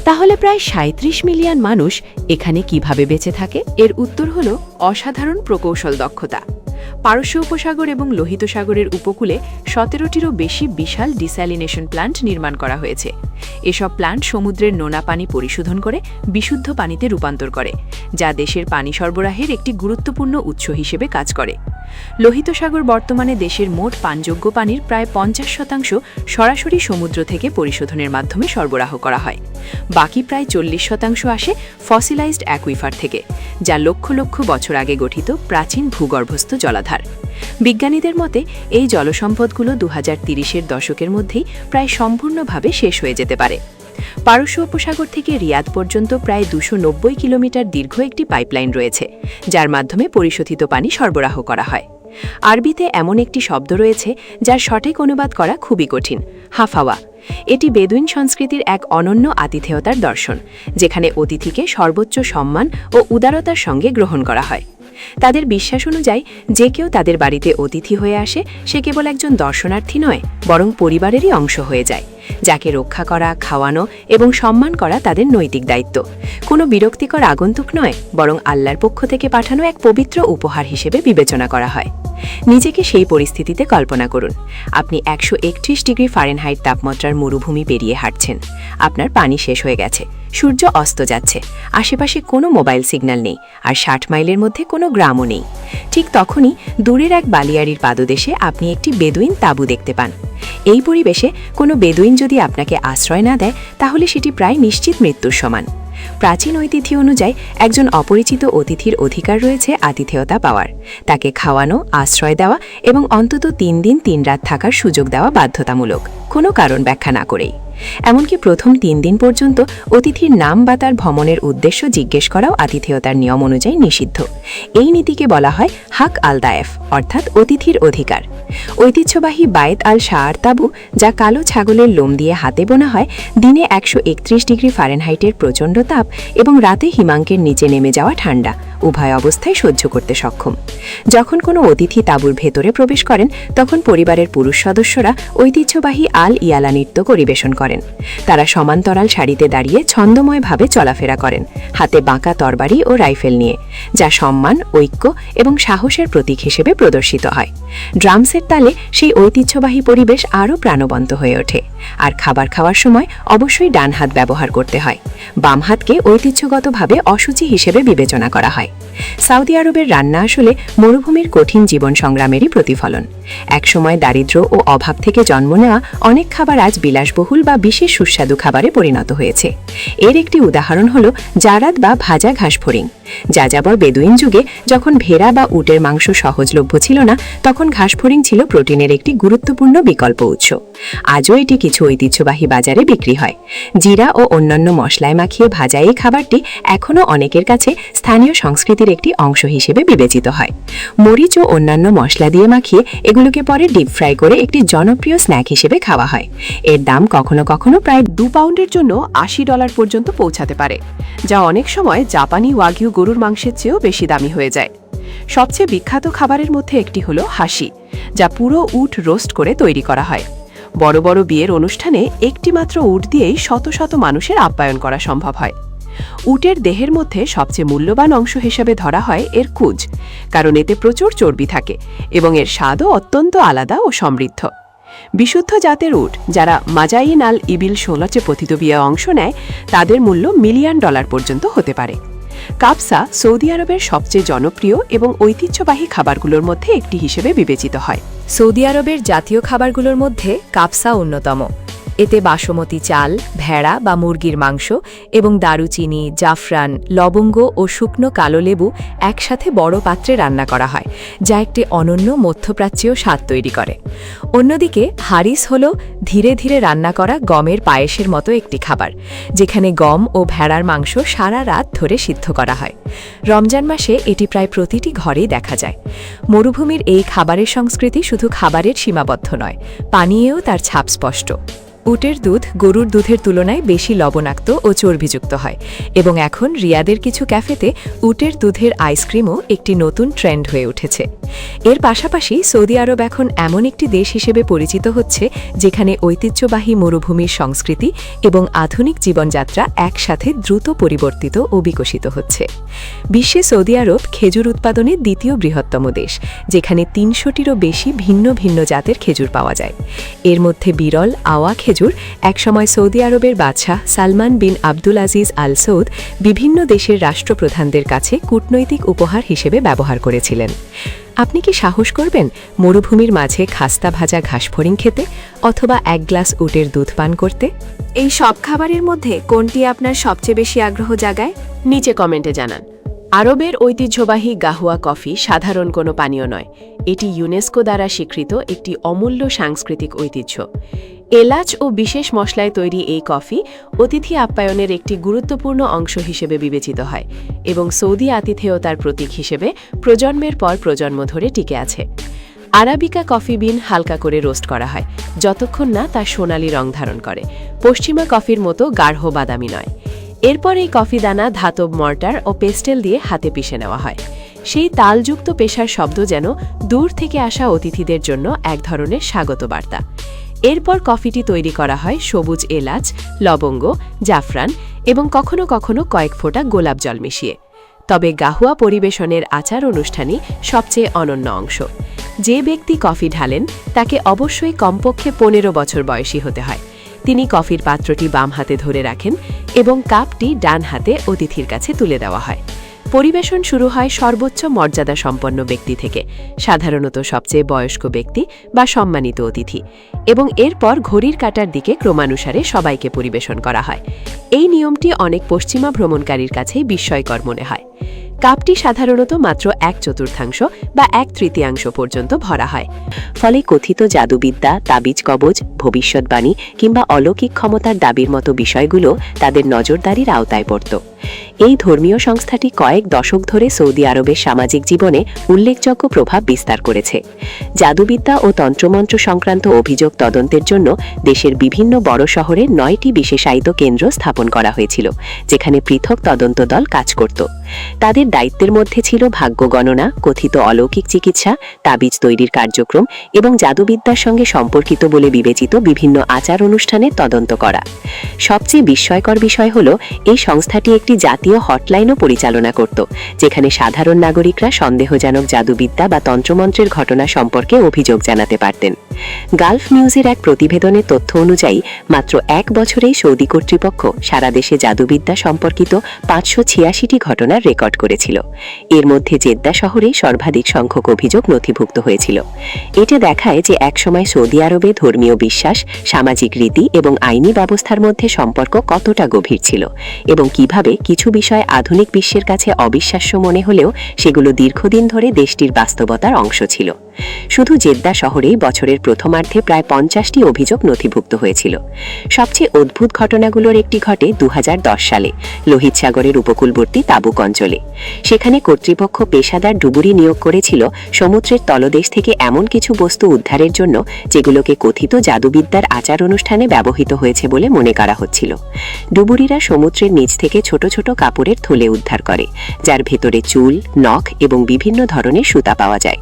তাহলে প্রায় ৩৭ মিলিয়ন মানুষ এখানে কিভাবে বেঁচে থাকে? এর উত্তর হল অসাধারণ প্রকৌশল দক্ষতা। পারস্য উপসাগর এবং লোহিত সাগরের উপকূলে ১৭টিরও বেশি বিশাল ডিস্যালিনেশন প্ল্যান্ট নির্মাণ করা হয়েছে। এসব প্ল্যান্ট সমুদ্রের নোনা পানি পরিশোধন করে বিশুদ্ধ পানিতে রূপান্তর করে, যা দেশের পানি সরবরাহের একটি গুরুত্বপূর্ণ উৎস হিসেবে কাজ করে। লোহিত সাগর বর্তমানে দেশের মোট পানযোগ্য পানির প্রায় ৫০% সরাসরি সমুদ্র থেকে পরিশোধনের মাধ্যমে সরবরাহ করা হয়। বাকি প্রায় ৪০% আসে ফসিলাইজড অ্যাকুইফার থেকে, যা লক্ষ লক্ষ বছর আগে গঠিত প্রাচীন ভূগর্ভস্থ জলাধার। বিজ্ঞানীদের মতে এই জলসম্পদগুলো ২০৩০-এর দশকের মধ্যেই প্রায় সম্পূর্ণভাবে শেষ হয়ে যেতে পারে। পারস্য উপসাগর থেকে রিয়াদ পর্যন্ত প্রায় ২৯০ কিলোমিটার দীর্ঘ একটি পাইপলাইন রয়েছে, যার মাধ্যমে পরিশোধিত পানি সরবরাহ করা হয়। আরবিতে এমন একটি শব্দ রয়েছে যার সঠিক অনুবাদ করা খুবই কঠিন, হাফাওয়া। এটি বেদুইন সংস্কৃতির এক অনন্য আতিথেয়তার দর্শন, যেখানে অতিথিকে সর্বোচ্চ সম্মান ও উদারতার সঙ্গে গ্রহণ করা হয়। তাদের বিশ্বাস অনুযায়ী যে কেউ তাদের বাড়িতে অতিথি হয়ে আসে, সে কেবল একজন দর্শনার্থী নয়, বরং পরিবারেরই অংশ হয়ে যায়, যাকে রক্ষা করা, খাওয়ানো এবং সম্মান করা তাদের নৈতিক দায়িত্ব। কোনো বিরক্তিকর আগন্তুক নয়, বরং আল্লাহর পক্ষ থেকে পাঠানো এক পবিত্র উপহার হিসেবে বিবেচনা করা হয়। নিজেকে সেই পরিস্থিতিতে কল্পনা করুন। আপনি ১৩১ ডিগ্রি ফারেনহাইট তাপমাত্রার মরুভূমি পেরিয়ে হাঁটছেন। আপনার পানি শেষ হয়ে গেছে, সূর্য অস্ত যাচ্ছে, আশেপাশে কোনো মোবাইল সিগন্যাল নেই, আর ৬০ মাইলের মধ্যে কোনো গ্রামও নেই। ঠিক তখনই দূরের এক বালিয়াড়ির পাদদেশে আপনি একটি বেদুইন তাঁবু দেখতে পান। এই পরিবেশে কোনো বেদুইন যদি আপনাকে আশ্রয় না দেয়, তাহলে সেটি প্রায় নিশ্চিত মৃত্যুর সমান। প্রাচীন ঐতিহ্য অনুযায়ী একজন অপরিচিত অতিথির অধিকার রয়েছে আতিথেয়তা পাওয়ার। তাকে খাওয়ানো, আশ্রয় দেওয়া এবং অন্তত ৩ দিন ৩ রাত থাকার সুযোগ দেওয়া বাধ্যতামূলক, কোনো কারণ ব্যাখ্যা না করেই। এমনকি প্রথম ৩ দিন পর্যন্ত অতিথির নাম বা তার ভ্রমণের উদ্দেশ্য জিজ্ঞেস করাও আতিথেয়তার নিয়ম অনুযায়ী নিষিদ্ধ। এই নীতিকে বলা হয় হাক আল দায়েফ, অর্থাৎ অতিথির অধিকার। ঐতিহ্যবাহী বায়েত আল শাআর তাঁবু, যা কালো ছাগলের লোম দিয়ে হাতে বোনা হয়, দিনে ১৩১ ডিগ্রি ফারেনহাইটের প্রচণ্ড তাপ এবং রাতে হিমাঙ্কের নিচে নেমে যাওয়া ঠান্ডা উভয় অবস্থায় সহ্য করতে সক্ষম। যখন কোনো অতিথি তাঁবুর ভেতরে প্রবেশ করেন, তখন পরিবারের পুরুষ সদস্যরা ঐতিহ্যবাহী আল ইয়ালা নৃত্য পরিবেশন করেন। তারা সমান্তরাল সারিতে দাঁড়িয়ে ছন্দময়ভাবে চলাফেরা করেন, হাতে বাঁকা তরবারি ও রাইফেল নিয়ে, যা সম্মান, ঐক্য এবং সাহসের প্রতীক হিসেবে প্রদর্শিত হয়। ড্রামসের তালে সেই ঐতিহ্যবাহী পরিবেশ আরও প্রাণবন্ত হয়ে ওঠে। আর খাবার খাওয়ার সময় অবশ্যই ডান হাত ব্যবহার করতে হয়। বাম হাতকে ঐতিহ্যগতভাবে অশুচি হিসেবে বিবেচনা করা হয়। সৌদি আরবের রান্না আসলে মরুভূমির কঠিন জীবন সংগ্রামেরই প্রতিফলন। একসময় দারিদ্র্য ও অভাব থেকে জন্ম নেওয়া অনেক খাবার আজ বিলাসবহুল বা বিশেষ সুস্বাদু খাবারে পরিণত হয়েছে। এর একটি উদাহরণ হল জারাদ বা ভাজা ঘাস ফড়িং। যাযাবর বেদুইন যুগে যখন ভেড়া বা উটের মাংস সহজলভ্য ছিল না, তখন ঘাস ফড়িং ছিল প্রোটিনের একটি গুরুত্বপূর্ণ বিকল্প উৎস। আজও এটি কিছু ঐতিহ্যবাহী বাজারে বিক্রি হয়। জিরা ও অন্যান্য মশলায় মাখিয়ে ভাজা এই খাবারটি এখনও অনেকের কাছে স্থানীয় সংস্কৃতির একটি অংশ হিসেবে বিবেচিত হয়। মরিচ ও অন্যান্য মশলা দিয়ে মাখিয়ে এগুলোকে পরে ডিপ ফ্রাই করে একটি জনপ্রিয় স্ন্যাক হিসেবে খাওয়া হয়। এর দাম কখনো কখনো প্রায় 2 পাউন্ডের জন্য $80 পর্যন্ত পৌঁছাতে পারে, যা অনেক সময় জাপানি ওয়াগিউ গরুর মাংসের চেয়েও বেশি দামি হয়ে যায়। সবচেয়ে বিখ্যাত খাবারের মধ্যে একটি হলো হাসি, যা পুরো উট রোস্ট করে তৈরি করা হয়। বড় বড় বিয়ের অনুষ্ঠানে একটি মাত্র উট দিয়েই শত শত মানুষের আপ্যায়ন করা সম্ভব হয়। উটের দেহের মধ্যে সবচেয়ে মূল্যবান অংশ হিসেবে ধরা হয় এর কুজ, কারণ এতে প্রচুর চর্বি থাকে এবং এর স্বাদও অত্যন্ত আলাদা ও সমৃদ্ধ। বিশুদ্ধ জাতের উট যারা মাজাইন আল ইবিল 16 পতিতবিয়ে অংশ নেয় তাদের মূল্য $1 মিলিয়ন পর্যন্ত হতে পারে। কাবসা সৌদি আরবের সবচেয়ে জনপ্রিয় এবং ঐতিহ্যবাহী খাবারগুলোর মধ্যে একটি হিসেবে বিবেচিত হয়। সৌদি আরবের জাতীয় খাবারগুলোর মধ্যে কাবসা অন্যতম। এতে বাসমতি চাল, ভেড়া বা মুরগির মাংস এবং দারুচিনি, জাফরান, লবঙ্গ ও শুকনো কালো লেবু একসাথে বড় পাত্রে রান্না করা হয়, যা একটি অনন্য মধ্যপ্রাচ্যীয় স্বাদ তৈরি করে। অন্যদিকে হারিস হল ধীরে ধীরে রান্না করা গমের পায়েসের মতো একটি খাবার, যেখানে গম ও ভেড়ার মাংস সারা রাত ধরে সিদ্ধ করা হয়। রমজান মাসে এটি প্রায় প্রতিটি ঘরেই দেখা যায়। মরুভূমির এই খাবারের সংস্কৃতি শুধু খাবারের সীমাবদ্ধ নয়, পানীয়েও তার ছাপ স্পষ্ট। উটের দুধ গরুর দুধের তুলনায় বেশি লবণাক্ত ও চর্বিযুক্ত হয় এবং এখন রিয়াদের কিছু ক্যাফেতে উটের দুধের আইসক্রিমও একটি নতুন ট্রেন্ড হয়ে উঠেছে। এর পাশাপাশি সৌদি আরব এখন এমন একটি দেশ হিসেবে পরিচিত হচ্ছে যেখানে ঐতিহ্যবাহী মরুভূমির সংস্কৃতি এবং আধুনিক জীবনযাত্রা একসাথে দ্রুত পরিবর্তিত ও বিকশিত হচ্ছে। বিশ্বে সৌদি আরব খেজুর উৎপাদনের দ্বিতীয় বৃহত্তম দেশ, যেখানে ৩০০টিরও বেশি ভিন্ন ভিন্ন জাতের খেজুর পাওয়া যায়। এর মধ্যে বিরল আওয়া খেজুর একসময় সৌদি আরবের বাদশাহ সালমান বিন আব্দুল আজিজ আল সৌদ বিভিন্ন দেশের রাষ্ট্রপ্রধানদের কাছে কূটনৈতিক উপহার হিসেবে ব্যবহার করেছিলেন। আপনি কি সাহস করবেন মরুভূমির মাঝে খাস্তা ভাজা ঘাসফড়িং খেতে অথবা 1 গ্লাস উটের দুধ পান করতে? এই সব খাবারের মধ্যে কোনটি আপনার সবচেয়ে বেশি আগ্রহ জাগায়? নিচে কমেন্টে জানান। আরবের ঐতিহ্যবাহী গাহুয়া কফি সাধারণ কোনো পানীয় নয়, এটি ইউনেস্কো দ্বারা স্বীকৃত একটি অমূল্য সাংস্কৃতিক ঐতিহ্য। এলাচ ও বিশেষ মশলায় তৈরি এই কফি অতিথি আপ্যায়নের একটি গুরুত্বপূর্ণ অংশ হিসেবে বিবেচিত হয় এবং সৌদি আতিথেয়তার প্রতীক হিসেবে প্রজন্মের পর প্রজন্ম ধরে টিকে আছে। আরাবিকা কফি বিন হালকা করে রোস্ট করা হয় যতক্ষণ না তা সোনালি রং ধারণ করে, পশ্চিমা কফির মতো গাঢ় বাদামি নয়। এরপর এই কফি দানা ধাতব মর্টার ও পেস্টেল দিয়ে হাতে পিষে নেওয়া হয়। সেই তালযুক্ত পেশার শব্দ যেন দূর থেকে আসা অতিথিদের জন্য এক ধরনের স্বাগত বার্তা। এরপর কফিটি তৈরি করা হয় সবুজ এলাচ, লবঙ্গ, জাফরান এবং কখনো কখনো কয়েক ফোঁটা গোলাপ জল মিশিয়ে। তবে গাহুয়া পরিবেশনের আচার অনুষ্ঠানই সবচেয়ে অনন্য অংশ। যে ব্যক্তি কফি ঢালেন তাকে অবশ্যই কমপক্ষে 15 বছর বয়সী হতে হয়। তিনি কফির পাত্রটি বাম হাতে ধরে রাখেন এবং কাপটি ডান হাতে অতিথির কাছে তুলে দেওয়া হয়। পরিবেশন শুরু হয় সর্বোচ্চ মর্যাদা সম্পন্ন ব্যক্তি থেকে, সাধারণত সবচেয়ে বয়স্ক ব্যক্তি বা সম্মানিত অতিথি, এবং এরপর ঘড়ির কাঁটার দিকে ক্রমানুসারে সবাইকে পরিবেশন করা হয়। এই নিয়মটি অনেক পশ্চিমা ভ্রমণকারীর কাছেই বিস্ময়কর মনে হয়। কাপটি সাধারণত মাত্র 1/4 বা 1/3 পর্যন্ত ভরা হয়। ফলে কথিত জাদুবিদ্যা, তাবিজ কবজ, ভবিষ্যৎবাণী কিংবা অলৌকিক ক্ষমতার দাবির মতো বিষয়গুলো তাদের নজরদারির আওতায় পড়ত। এই ধর্মীয় সংস্থাটি কয়েক দশক ধরে সৌদি আরবের সামাজিক জীবনে উল্লেখযোগ্য প্রভাব বিস্তার করেছে। জাদুবিদ্যা ও তন্ত্রমন্ত্র সংক্রান্ত অভিযোগ তদন্তের জন্য দেশের বিভিন্ন বড় শহরে 9টি বিশেষায়িত কেন্দ্র স্থাপন করা হয়েছিল, যেখানে পৃথক তদন্ত দল কাজ করত। তাদের দায়িত্বের মধ্যে ছিল ভাগ্য গণনা, কথিত অলৌকিক চিকিৎসা, তাবিজ তৈরির কার্যক্রম এবং জাদুবিদ্যার সঙ্গে সম্পর্কিত বলে বিবেচিত বিভিন্ন আচার অনুষ্ঠানের তদন্ত করা। সবচেয়ে বিস্ময়কর বিষয় হল এই সংস্থাটি একটি জাতীয় হটলাইনও পরিচালনা করত, যেখানে সাধারণ নাগরিকরা সন্দেহজনক জাদুবিদ্যা বা তন্ত্রমন্ত্রের ঘটনা সম্পর্কে অভিযোগ জানাতে পারতেন। গালফ নিউজের এক প্রতিবেদনের তথ্য অনুযায়ী মাত্র 1 বছরেই সৌদি কর্তৃপক্ষ সারা দেশে জাদুবিদ্যা সম্পর্কিত 586টি ঘটনার রেকর্ড করেছিল। এর মধ্যে জেদ্দা শহরে সর্বাধিক সংখ্যক অভিযোগ নথিভুক্ত হয়েছিল। এটা দেখায় যে একসময় সৌদি আরবে ধর্মীয় বিশ্বাস, সামাজিক রীতি এবং আইনি ব্যবস্থার মধ্যে সম্পর্ক কতটা গভীর ছিল এবং কিভাবে কিছু বিষয় আধুনিক বিশ্বের কাছে অবিশ্বাস্য মনে হলেও সেগুলো দীর্ঘদিন ধরে দেশটির বাস্তবতার অংশ ছিল। শুধু জেদ্দা শহরেই বছরের প্রথমার্ধে প্রায় 50টি অভিযোগ নথিভুক্ত হয়েছিল। সবচেয়ে অদ্ভুত ঘটনাগুলোর একটি ঘটে 2010 সালে লোহিত সাগরের উপকূলবর্তী তাবুক অঞ্চলে। সেখানে কর্তৃপক্ষ পেশাদার ডুবুরি নিয়োগ করেছিল সমুদ্রের তলদেশ থেকে এমন কিছু বস্তু উদ্ধারের জন্য যেগুলোকে কথিত জাদুবিদ্যার আচার অনুষ্ঠানে ব্যবহৃত হয়েছে বলে মনে করা হচ্ছিল। ডুবুরিরা সমুদ্রের নিচ থেকে ছোট ছোট কাপড়ের থলে উদ্ধার করে, যার ভেতরে চুল, নখ এবং বিভিন্ন ধরনের সুতা পাওয়া যায়।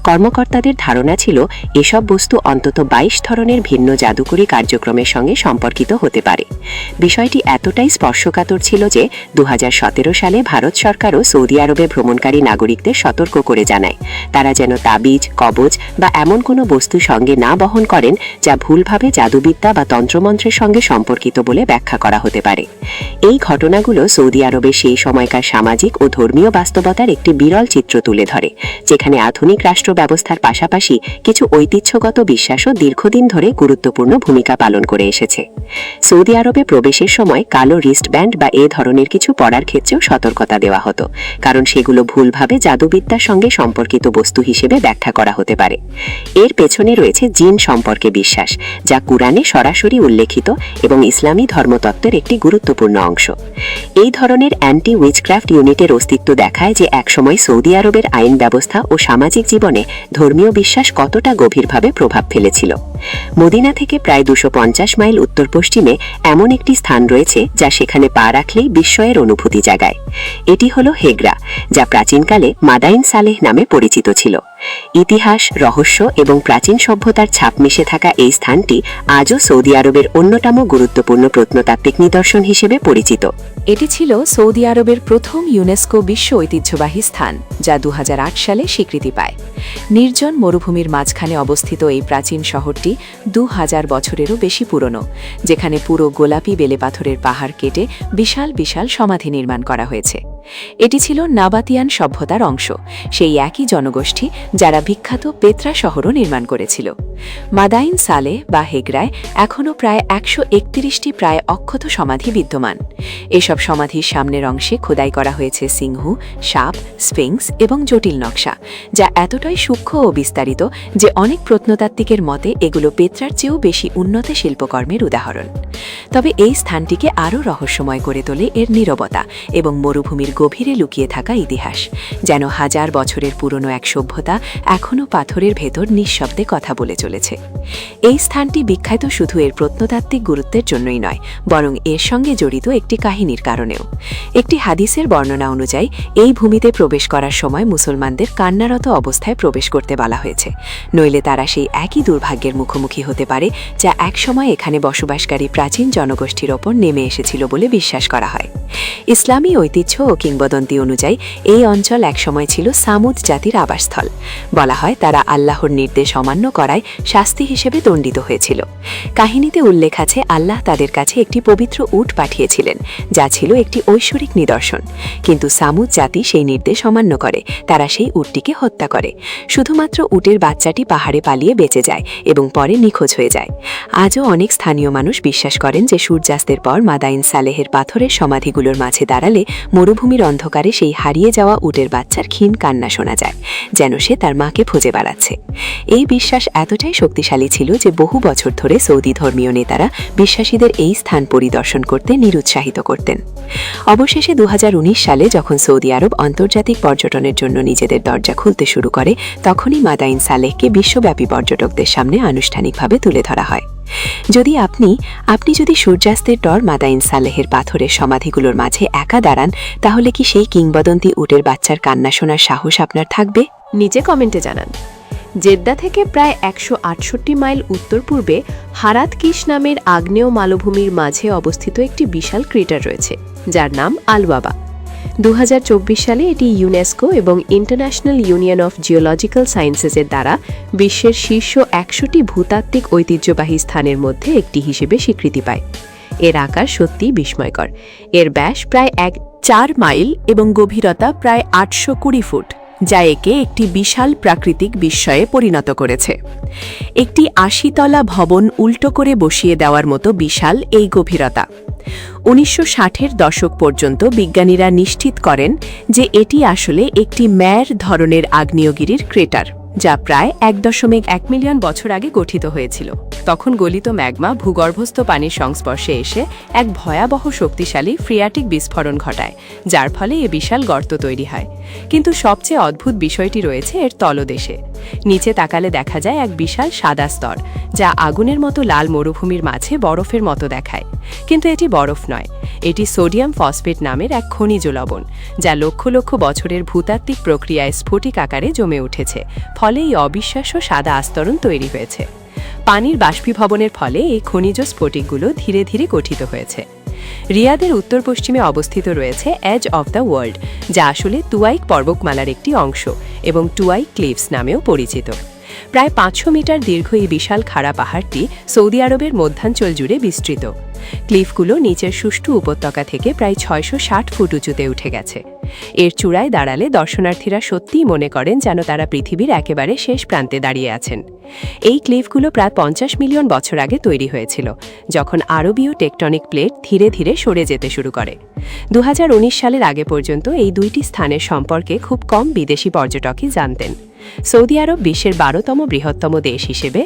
কর্মকর্তারা প্রত্নতত্ত্বকর্তাদের ধারণা ছিল এসব বস্তু অন্তত 22 ধরনের ভিন্ন জাদুকরী কার্যক্রমের সঙ্গে সম্পর্কিত হতে পারে। বিষয়টি এতটাই স্পর্শকাতর ছিল যে 2017 সালে ভারত সরকারও সৌদি আরবে ভ্রমণকারী নাগরিকদের সতর্ক করে জানায় তারা যেন তাবিজ, কবচ বা এমন কোনো বস্তু সঙ্গে না বহন করেন যা ভুলভাবে জাদুবিদ্যা বা তন্ত্রমন্ত্রের সঙ্গে সম্পর্কিত বলে ব্যাখ্যা করা হতে পারে। এই ঘটনাগুলো সৌদি আরবের সেই সময়কার সামাজিক ও ধর্মীয় বাস্তবতার একটি বিরল চিত্র তুলে ধরে, যেখানে আধুনিক রাষ্ট্র ব্যবস্থার পাশাপাশি কিছু ঐতিহ্যগত বিশ্বাসও দীর্ঘদিন ধরে গুরুত্বপূর্ণ ভূমিকা পালন করে এসেছে। সৌদি আরবে প্রবেশের সময় কালো রিস্টব্যান্ড বা এ ধরনের কিছু পরার ক্ষেত্রেও সতর্কতা দেওয়া হতো, কারণ সেগুলো ভুলভাবে জাদুবিদ্যার সঙ্গে সম্পর্কিত বস্তু হিসেবে ব্যাখ্যা করা হতে পারে। এর পেছনে রয়েছে জিন সম্পর্কে বিশ্বাস, যা কুরআনে সরাসরি উল্লেখিত এবং ইসলামী ধর্মতত্ত্বের একটি গুরুত্বপূর্ণ অংশ। এই ধরনের অ্যান্টি উইচক্রাফট ইউনিটের অস্তিত্ব দেখায় যে একসময় সৌদি আরবের আইন ব্যবস্থা ও সামাজিক জীবনে ধর্মীয় বিশ্বাস কতটা গভীরভাবে প্রভাব ফেলেছিল। মদিনা থেকে প্রায় 250 মাইল উত্তর পশ্চিমে এমন একটি স্থান রয়েছে যা সেখানে পা রাখলেই বিস্ময়ের অনুভূতি জাগায়। এটি হলো হেগরা, যা প্রাচীনকালে মাদাইন সালেহ নামে পরিচিত ছিল। ইতিহাস, রহস্য এবং প্রাচীন সভ্যতার ছাপ মিশে থাকা এই স্থানটি আজও সৌদি আরবের অন্যতম গুরুত্বপূর্ণ প্রত্নতাত্ত্বিক নিদর্শন হিসেবে পরিচিত। এটি ছিল সৌদি আরবের প্রথম ইউনেস্কো বিশ্ব ঐতিহ্যবাহী স্থান, যা 2008 সালে স্বীকৃতি পায়। নির্জন মরুভূমির মাঝখানে অবস্থিত এই প্রাচীন শহরটি 2000 বছরেরও বেশি পুরনো, যেখানে পুরো গোলাপি বেলে পাথরের পাহাড় কেটে বিশাল বিশাল সমাধি নির্মাণ করা হয়েছে। এটি ছিল নাবাতিয়ান সভ্যতার অংশ, সেই একই জনগোষ্ঠী যারা বিখ্যাত পেত্রা শহরও নির্মাণ করেছিল। মাদাইন সালে বা হেগরায় এখনও প্রায় 131টি প্রায় অক্ষত সমাধি বিদ্যমান। এসব সমাধির সামনের অংশে খোদাই করা হয়েছে সিংহ, সাপ, স্ফিংস এবং জটিল নকশা, যা এতটাই সূক্ষ্ম ও বিস্তারিত যে অনেক প্রত্নতাত্ত্বিকের মতে এগুলো পেত্রার চেয়েও বেশি উন্নত শিল্পকর্মের উদাহরণ। তবে এই স্থানটিকে আরও রহস্যময় করে তোলে এর নীরবতা এবং মরুভূমির গভীরে লুকিয়ে থাকা ইতিহাস, যেন হাজার বছরের পুরনো এক সভ্যতা এখনও পাথরের ভেতর নিঃশব্দে কথা বলে চলেছে। এই স্থানটি বিখ্যাত শুধু এর প্রত্নতাত্ত্বিক গুরুত্বের জন্যই নয়, বরং এর সঙ্গে জড়িত একটি কাহিনীর কারণেও। একটি হাদিসের বর্ণনা অনুযায়ী এই ভূমিতে প্রবেশ করার সময় মুসলমানদের কান্নারত অবস্থায় প্রবেশ করতে বলা হয়েছে, নইলে তারা সেই একই দুর্ভাগ্যের মুখোমুখি হতে পারে যা একসময় এখানে বসবাসকারী প্রাচীন জনগোষ্ঠীর ওপর নেমে এসেছিল বলে বিশ্বাস করা হয়। ইসলামী ঐতিহ্য ও কিংবদন্তি অনুযায়ী এই অঞ্চল একসময় ছিল সামুদ জাতির আবাসস্থল। বলা হয় তারা আল্লাহর নির্দেশ অমান্য করায় শাস্তি হিসেবে দণ্ডিত হয়েছিল। কাহিনীতে উল্লেখ আছে আল্লাহ তাদের কাছে একটি পবিত্র উট পাঠিয়েছিলেন, যা ছিল একটি ঐশ্বরিক নিদর্শন, কিন্তু সামুদ জাতি সেই নির্দেশ অমান্য করে। তারা সেই উটটিকে হত্যা করে। শুধুমাত্র উটের বাচ্চাটি পাহাড়ে পালিয়ে বেঁচে যায় এবং পরে নিখোঁজ হয়ে যায়। আজও অনেক স্থানীয় মানুষ বিশ্বাস করেন যে সূর্যাস্তের পর মাদাইন সালেহের পাথরের সমাধিগুলোর মাঝে দাঁড়ালে মরুভূমির অন্ধকারে সেই হারিয়ে যাওয়া উটের বাচ্চার ক্ষীণ কান্না শোনা যায়, যেন সে তার মাকে খুঁজে বেড়াচ্ছে। এই বিশ্বাস এতটাই শক্তিশালী ছিল যে বহু বছর ধরে সৌদি ধর্মীয় নেতারা বিশ্বাসীদের এই স্থান পরিদর্শন করতে নিরুৎসাহিত করতেন। অবশেষে 2019 সালে যখন সৌদি আরব আন্তর্জাতিক পর্যটনের জন্য নিজেদের দরজা খুলতে শুরু করে, তখনই মাদাইন সালেহকে বিশ্বব্যাপী পর্যটকদের সামনে আনুষ্ঠানিকভাবে তুলে ধরা হয়। যদি আপনি যদি সূর্যাস্তের ডর মাদাইন সালেহের পাথরের সমাধিগুলোর মাঝে একা দাঁড়ান, তাহলে কি সেই কিংবদন্তি উটের বাচ্চার কান্না শোনার সাহস আপনার থাকবে? নিচে কমেন্টে জানান। জেদ্দা থেকে প্রায় 168 মাইল উত্তর পূর্বে হারাত কিস নামের আগ্নেয় মালভূমির মাঝে অবস্থিত একটি বিশাল ক্রেটার রয়েছে, যার নাম আল-ওয়াবা। 2024 সালে এটি ইউনেস্কো এবং ইন্টারন্যাশনাল ইউনিয়ন অফ জিওলজিক্যাল সায়েন্সেসের দ্বারা বিশ্বের শীর্ষ 100টি ভূতাত্ত্বিক ঐতিহ্যবাহী স্থানের মধ্যে একটি হিসেবে স্বীকৃতি পায়। এর আকার সত্যিই বিস্ময়কর। এর ব্যাস প্রায় 4 মাইল এবং গভীরতা প্রায় 820 ফুট, যা একে একটি বিশাল প্রাকৃতিক বিস্ময়ে পরিণত করেছে। একটি 80তলা ভবন উল্টো করে বসিয়ে দেওয়ার মতো বিশাল এই গভীরতা। 1960-এর দশক পর্যন্ত বিজ্ঞানীরা নিশ্চিত করেন যে এটি আসলে একটি ম্যার ধরনের আগ্নেয়গিরির ক্রেটার, যা প্রায় 1.1 মিলিয়ন বছর আগে গঠিত হয়েছিল। তখন গলিত ম্যাগমা ভূগর্ভস্থ পানির সংস্পর্শে এসে এক ভয়াবহ শক্তিশালী ফ্রিয়াটিক বিস্ফোরণ ঘটায়, যার ফলে এ বিশাল গর্ত তৈরি হয়। কিন্তু সবচেয়ে অদ্ভুত বিষয়টি রয়েছে এর তলদেশে। নিচে তাকালে দেখা যায় এক বিশাল সাদা স্তর, যা আগুনের মতো লাল মরুভূমির মাঝে বরফের মতো দেখায়। কিন্তু এটি বরফ নয়, এটি সোডিয়াম ফসফেট নামের এক খনিজ লবণ, যা লক্ষ লক্ষ বছরের ভূতাত্ত্বিক প্রক্রিয়ায় স্ফটিক আকারে জমে উঠেছে, ফলে এই অবিশ্বাস্য সাদা আস্তরণ তৈরি হয়েছে। পানির বাষ্পীভবনের ফলে এই খনিজ স্ফটিকগুলো ধীরে ধীরে গঠিত হয়েছে। রিয়াদের উত্তর পশ্চিমে অবস্থিত রয়েছে এজ অফ দ্য ওয়ার্ল্ড, যা আসলে তুয়াইক পর্বতমালার একটি অংশ এবং টুয়াইক ক্লিভস নামেও পরিচিত। প্রায় 500 মিটার দীর্ঘ এই বিশাল খাড়া পাহাড়টি সৌদি আরবের মধ্যাঞ্চল জুড়ে বিস্তৃত। ক্লিফগুলো নিচের সুষ্ঠু উপত্যকা থেকে প্রায় 660 ফুট উঁচুতে উঠে গেছে। এর চূড়ায় দাঁড়ালে দর্শনার্থীরা সত্যিই মনে করেন যেন তারা পৃথিবীর একেবারে শেষ প্রান্তে দাঁড়িয়ে আছেন। এই ক্লিফগুলো প্রায় 50 মিলিয়ন বছর আগে তৈরি হয়েছিল, যখন আরবীয় টেকটনিক প্লেট ধীরে ধীরে সরে যেতে শুরু করে। 2019 সালের আগে পর্যন্ত এই দুইটি স্থানের সম্পর্কে খুব কম বিদেশি পর্যটকই জানতেন। সৌদি আরব বিশ্বের 12তম বৃহত্তম দেশ হিসেবে,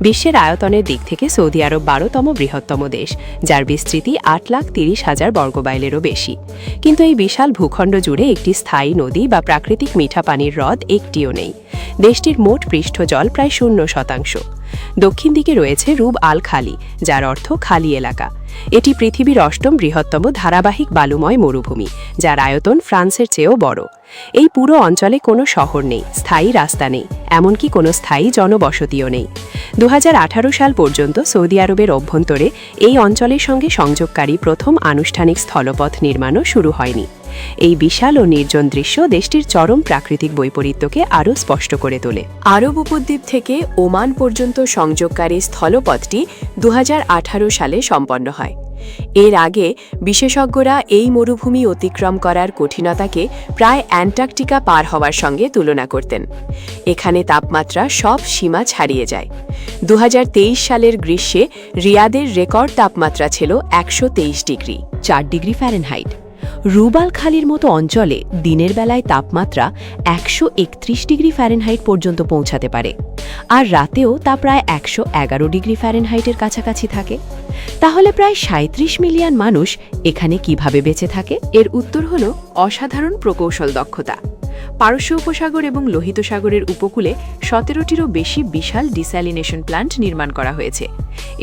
বিশ্বের আয়তনের দিক থেকে সৌদি আরব 12তম বৃহত্তম দেশ, যার বিস্তৃতি 8,30,000 বর্গমাইলেরও বেশি। কিন্তু এই বিশাল ভূখণ্ড জুড়ে একটি স্থায়ী নদী বা প্রাকৃতিক মিঠা পানির হ্রদ একটিও নেই। দেশটির মোট পৃষ্ঠ জল প্রায় 0%। দক্ষিণ দিকে রয়েছে রুব আল খালি, যার অর্থ খালি এলাকা। এটি পৃথিবীর 8ম বৃহত্তম ধারাবাহিক বালুময় মরুভূমি, যার আয়তন ফ্রান্সের চেয়েও বড়। এই পুরো অঞ্চলে কোনো শহর নেই, স্থায়ী রাস্তা নেই, এমনকি কোনো স্থায়ী জনবসতিও নেই। 2018 সাল পর্যন্ত সৌদি আরবের অভ্যন্তরে এই অঞ্চলের সঙ্গে সংযোগকারী প্রথম আনুষ্ঠানিক স্থলপথ নির্মাণও শুরু হয়নি। এই বিশাল ও নির্জন দৃশ্য দেশটির চরম প্রাকৃতিক বৈপরীত্যকে আরও স্পষ্ট করে তোলে। আরব উপদ্বীপ থেকে ওমান পর্যন্ত সংযোগকারী স্থলপথটি 2018 সালে সম্পন্ন হয়। এর আগে বিশেষজ্ঞরা এই মরুভূমি অতিক্রম করার কঠিনতাকে প্রায় অ্যান্টার্কটিকা পার হওয়ার সঙ্গে তুলনা করতেন। এখানে তাপমাত্রা সব সীমা ছাড়িয়ে যায়। 2023 সালের গ্রীষ্মে রিয়াদের রেকর্ড তাপমাত্রা ছিল 123 ডিগ্রি 4 ডিগ্রি ফ্যারেনহাইট। রুবাল খালির মতো অঞ্চলে দিনের বেলায় তাপমাত্রা 131 ডিগ্রি ফ্যারেনহাইট পর্যন্ত পৌঁছাতে পারে, আর রাতেও তা প্রায় 111 ডিগ্রি ফ্যারেনহাইটের কাছাকাছি থাকে। তাহলে প্রায় 37 মিলিয়ন মানুষ এখানে কিভাবে বেঁচে থাকে? এর উত্তর হল অসাধারণ প্রকৌশল দক্ষতা। পারস্য উপসাগর এবং লোহিত সাগরের উপকূলে 17টিরও বেশি বিশাল ডিস্যালিনেশন প্ল্যান্ট নির্মাণ করা হয়েছে।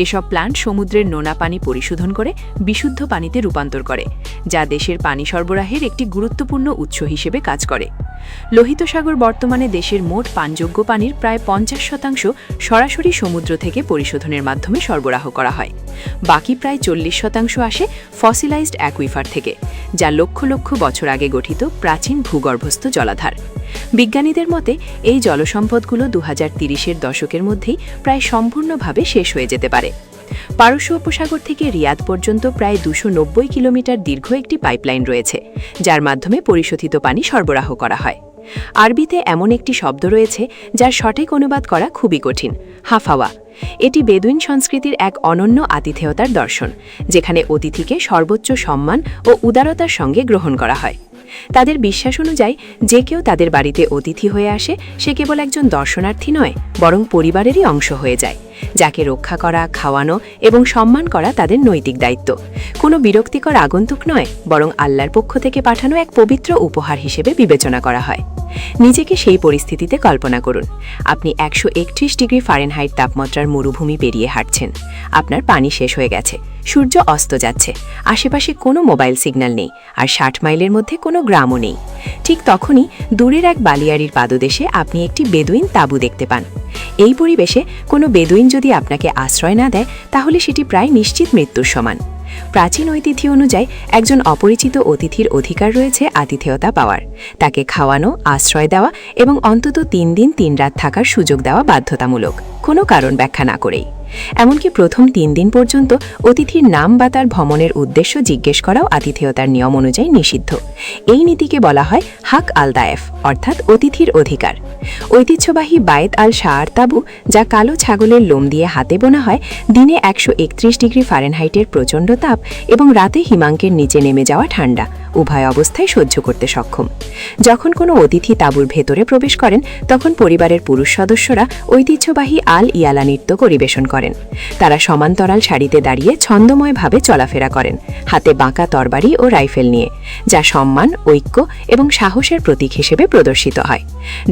এসব প্ল্যান্ট সমুদ্রের নোনা পানি পরিশোধন করে বিশুদ্ধ পানিতে রূপান্তর করে, যা দেশের পানি সরবরাহের একটি গুরুত্বপূর্ণ উৎস হিসেবে কাজ করে। লোহিত সাগর বর্তমানে দেশের মোট পানযোগ্য পানির প্রায় 50% সরাসরি সমুদ্র থেকে পরিশোধনের মাধ্যমে সরবরাহ করা হয়। বাকি প্রায় 40% আসে ফসিলাইজড অ্যাকুইফার থেকে, যা লক্ষ লক্ষ বছর আগে গঠিত প্রাচীন ভূগর্ভস্থ জলাধার। বিজ্ঞানীদের মতে এই জলসম্পদগুলো 2030-এর দশকের মধ্যেই প্রায় সম্পূর্ণভাবে শেষ হয়ে যেতে পারে। পারস্য উপসাগর থেকে রিয়াদ পর্যন্ত প্রায় 290 কিলোমিটার দীর্ঘ একটি পাইপলাইন রয়েছে, যার মাধ্যমে পরিশোধিত পানি সরবরাহ করা হয়। আরবিতে এমন একটি শব্দ রয়েছে যার সঠিক অনুবাদ করা খুবই কঠিন, হাফাওয়া। এটি বেদুইন সংস্কৃতির এক অনন্য আতিথেয়তার দর্শন, যেখানে অতিথিকে সর্বোচ্চ সম্মান ও উদারতার সঙ্গে গ্রহণ করা হয়। তাদের বিশ্বাস অনুযায়ী যে কেউ তাদের বাড়িতে অতিথি হয়ে আসে, সে কেবল একজন দর্শনার্থী নয়, বরং পরিবারেরই অংশ হয়ে যায়, যাকে রক্ষা করা, খাওয়ানো এবং সম্মান করা তাদের নৈতিক দায়িত্ব। কোনো বিরক্তিকর আগন্তুক নয়, বরং আল্লাহর পক্ষ থেকে পাঠানো এক পবিত্র উপহার হিসেবে বিবেচনা করা হয়। নিজেকে সেই পরিস্থিতিতে কল্পনা করুন। আপনি 131 ডিগ্রি ফারেনহাইট তাপমাত্রার মরুভূমি পেরিয়ে হাঁটছেন। আপনার পানি শেষ হয়ে গেছে, সূর্য অস্ত যাচ্ছে, আশেপাশে কোনো মোবাইল সিগন্যাল নেই, আর 60 মাইলের মধ্যে কোনো গ্রামও নেই। ঠিক তখনই দূরের এক বালিয়াড়ির পাদদেশে আপনি একটি বেদুইন তাঁবু দেখতে পান। এই পরিবেশে কোনো বেদুইন যদি আপনাকে আশ্রয় না দেয়, তাহলে সেটি প্রায় নিশ্চিত মৃত্যুর সমান। প্রাচীন ঐতিহ্য অনুযায়ী একজন অপরিচিত অতিথির অধিকার রয়েছে আতিথেয়তা পাওয়ার। তাকে খাওয়ানো, আশ্রয় দেওয়া এবং অন্তত 3 দিন 3 রাত থাকার সুযোগ দেওয়া বাধ্যতামূলক, কোনো কারণ ব্যাখ্যা না করেই। এমনকি প্রথম 3 দিন পর্যন্ত অতিথির নাম বা তার ভ্রমণের উদ্দেশ্য জিজ্ঞেস করাও আতিথেয়তার নিয়ম অনুযায়ী নিষিদ্ধ। এই নীতিকে বলা হয় হাক আল দায়েফ, অর্থাৎ অতিথির অধিকার। ঐতিহ্যবাহী বায়েত আল শাআর তাঁবু, যা কালো ছাগলের লোম দিয়ে হাতে বোনা হয়, দিনে 131 ডিগ্রি ফারেনহাইটের প্রচণ্ড তাপ এবং রাতে হিমাঙ্কের নিচে নেমে যাওয়া ঠান্ডা উভয় অবস্থায় সহ্য করতে সক্ষম। যখন কোনো অতিথি তাঁবুর ভেতরে প্রবেশ করেন তখন পরিবারের পুরুষ সদস্যরা ঐতিহ্যবাহী আল ইয়ালা নৃত্য পরিবেশন করেন। তারা সমান্তরাল সারিতে দাঁড়িয়ে ছন্দময়ভাবে চলাফেরা করেন, হাতে বাঁকা তরবারি ও রাইফেল নিয়ে, যা সম্মান, ঐক্য এবং সাহসের প্রতীক হিসেবে প্রদর্শিত হয়।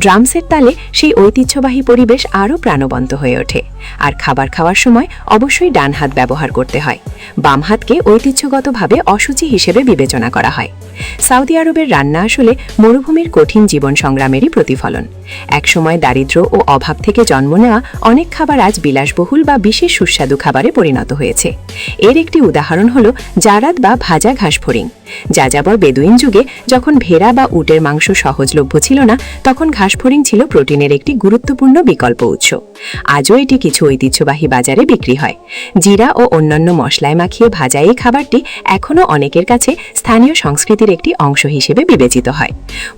ড্রামসের তালে সেই ঐতিহ্যবাহী পরিবেশ আরও প্রাণবন্ত হয়ে ওঠে। আর খাবার খাওয়ার সময় অবশ্যই ডান হাত ব্যবহার করতে হয়। বাম হাতকে ঐতিহ্যগতভাবে অশুচি হিসেবে বিবেচনা করা হয়। সৌদি আরবের রান্না আসলে মরুভূমির কঠিন জীবন সংগ্রামেরই প্রতিফলন। একসময় দারিদ্র্য ও অভাব থেকে জন্ম নেওয়া অনেক খাবার আজ বিলাসবহুল বা বিশেষ সুস্বাদু খাবারে পরিণত হয়েছে। এর একটি উদাহরণ হল জারাদ বা ভাজা ঘাসফড়িং। যাযাবর বেদুইন যুগে যখন ভেড়া বা উটের মাংস সহজলভ্য ছিল না, তখন ঘাসফড়িং ছিল প্রোটিনের একটি গুরুত্বপূর্ণ বিকল্প উৎস। আজও এটি কিছু ঐতিহ্যবাহী বাজারে বিক্রি হয়। জিরা ও অন্যান্য মশলায় মাখিয়ে ভাজা এই খাবারটি এখনও অনেকের কাছে স্থানীয় সংস্কৃতির একটি অংশ হিসেবে বিবেচিত হয়।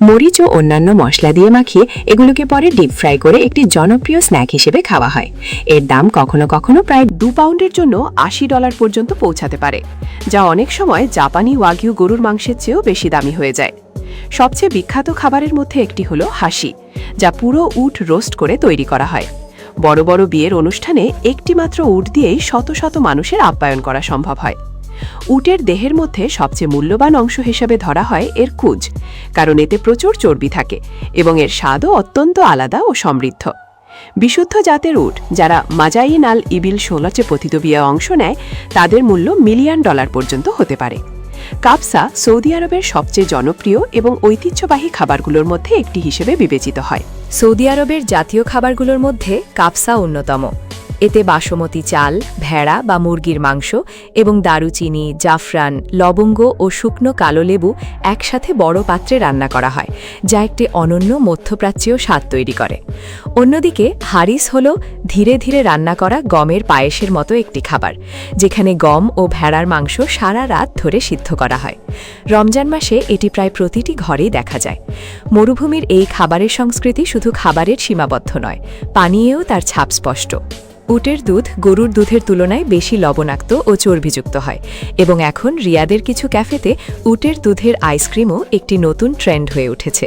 মরিচ ও অন্যান্য মশলা দিয়ে মাখিয়ে এগুলোকে পরে ডিপ ফ্রাই করে একটি জনপ্রিয় স্ন্যাক হিসেবে খাওয়া হয়। এর দাম কখনো কখনো প্রায় 2 পাউন্ডের জন্য $80 পর্যন্ত পৌঁছাতে পারে, যা অনেক সময় জাপানি ওয়াগিউ গরুর মাংসের চেয়েও বেশি দামি হয়ে যায়। সবচেয়ে বিখ্যাত খাবারের মধ্যে একটি হলো হাসি, যা পুরো উট রোস্ট করে তৈরি করা হয়। বড় বড় বিয়ের অনুষ্ঠানে একটি মাত্র উট দিয়েই শত শত মানুষের আপ্যায়ন করা সম্ভব হয়। উটের দেহের মধ্যে সবচেয়ে মূল্যবান অংশ হিসেবে ধরা হয় এর কুজ, কারণ এতে প্রচুর চর্বি থাকে এবং এর স্বাদও অত্যন্ত আলাদা ও সমৃদ্ধ। বিশুদ্ধ জাতের উট, যারা মাজাইন আল ইবিল 16 পতিত বিয়ে অংশ নেয়, তাদের মূল্য $1 মিলিয়ন পর্যন্ত হতে পারে। কাবসা সৌদি আরবের সবচেয়ে জনপ্রিয় এবং ঐতিহ্যবাহী খাবারগুলোর মধ্যে একটি হিসেবে বিবেচিত হয়। সৌদি আরবের জাতীয় খাবারগুলোর মধ্যে কাবসা অন্যতম। এতে বাসমতি চাল, ভেড়া বা মুরগির মাংস এবং দারুচিনি, জাফরান, লবঙ্গ ও শুকনো কালো লেবু একসাথে বড় পাত্রে রান্না করা হয়, যা একটি অনন্য মধ্যপ্রাচ্যীয় স্বাদ তৈরি করে। অন্যদিকে হারিস হল ধীরে ধীরে রান্না করা গমের পায়েসের মতো একটি খাবার, যেখানে গম ও ভেড়ার মাংস সারা রাত ধরে সিদ্ধ করা হয়। রমজান মাসে এটি প্রায় প্রতিটি ঘরেই দেখা যায়। মরুভূমির এই খাবারের সংস্কৃতি শুধু খাবারের সীমাবদ্ধ নয়, পানীয়েও তার ছাপ স্পষ্ট। উটের দুধ গরুর দুধের তুলনায় বেশি লবণাক্ত ও চর্বিযুক্ত হয় এবং এখন রিয়াদের কিছু ক্যাফেতে উটের দুধের আইসক্রিমও একটি নতুন ট্রেন্ড হয়ে উঠেছে।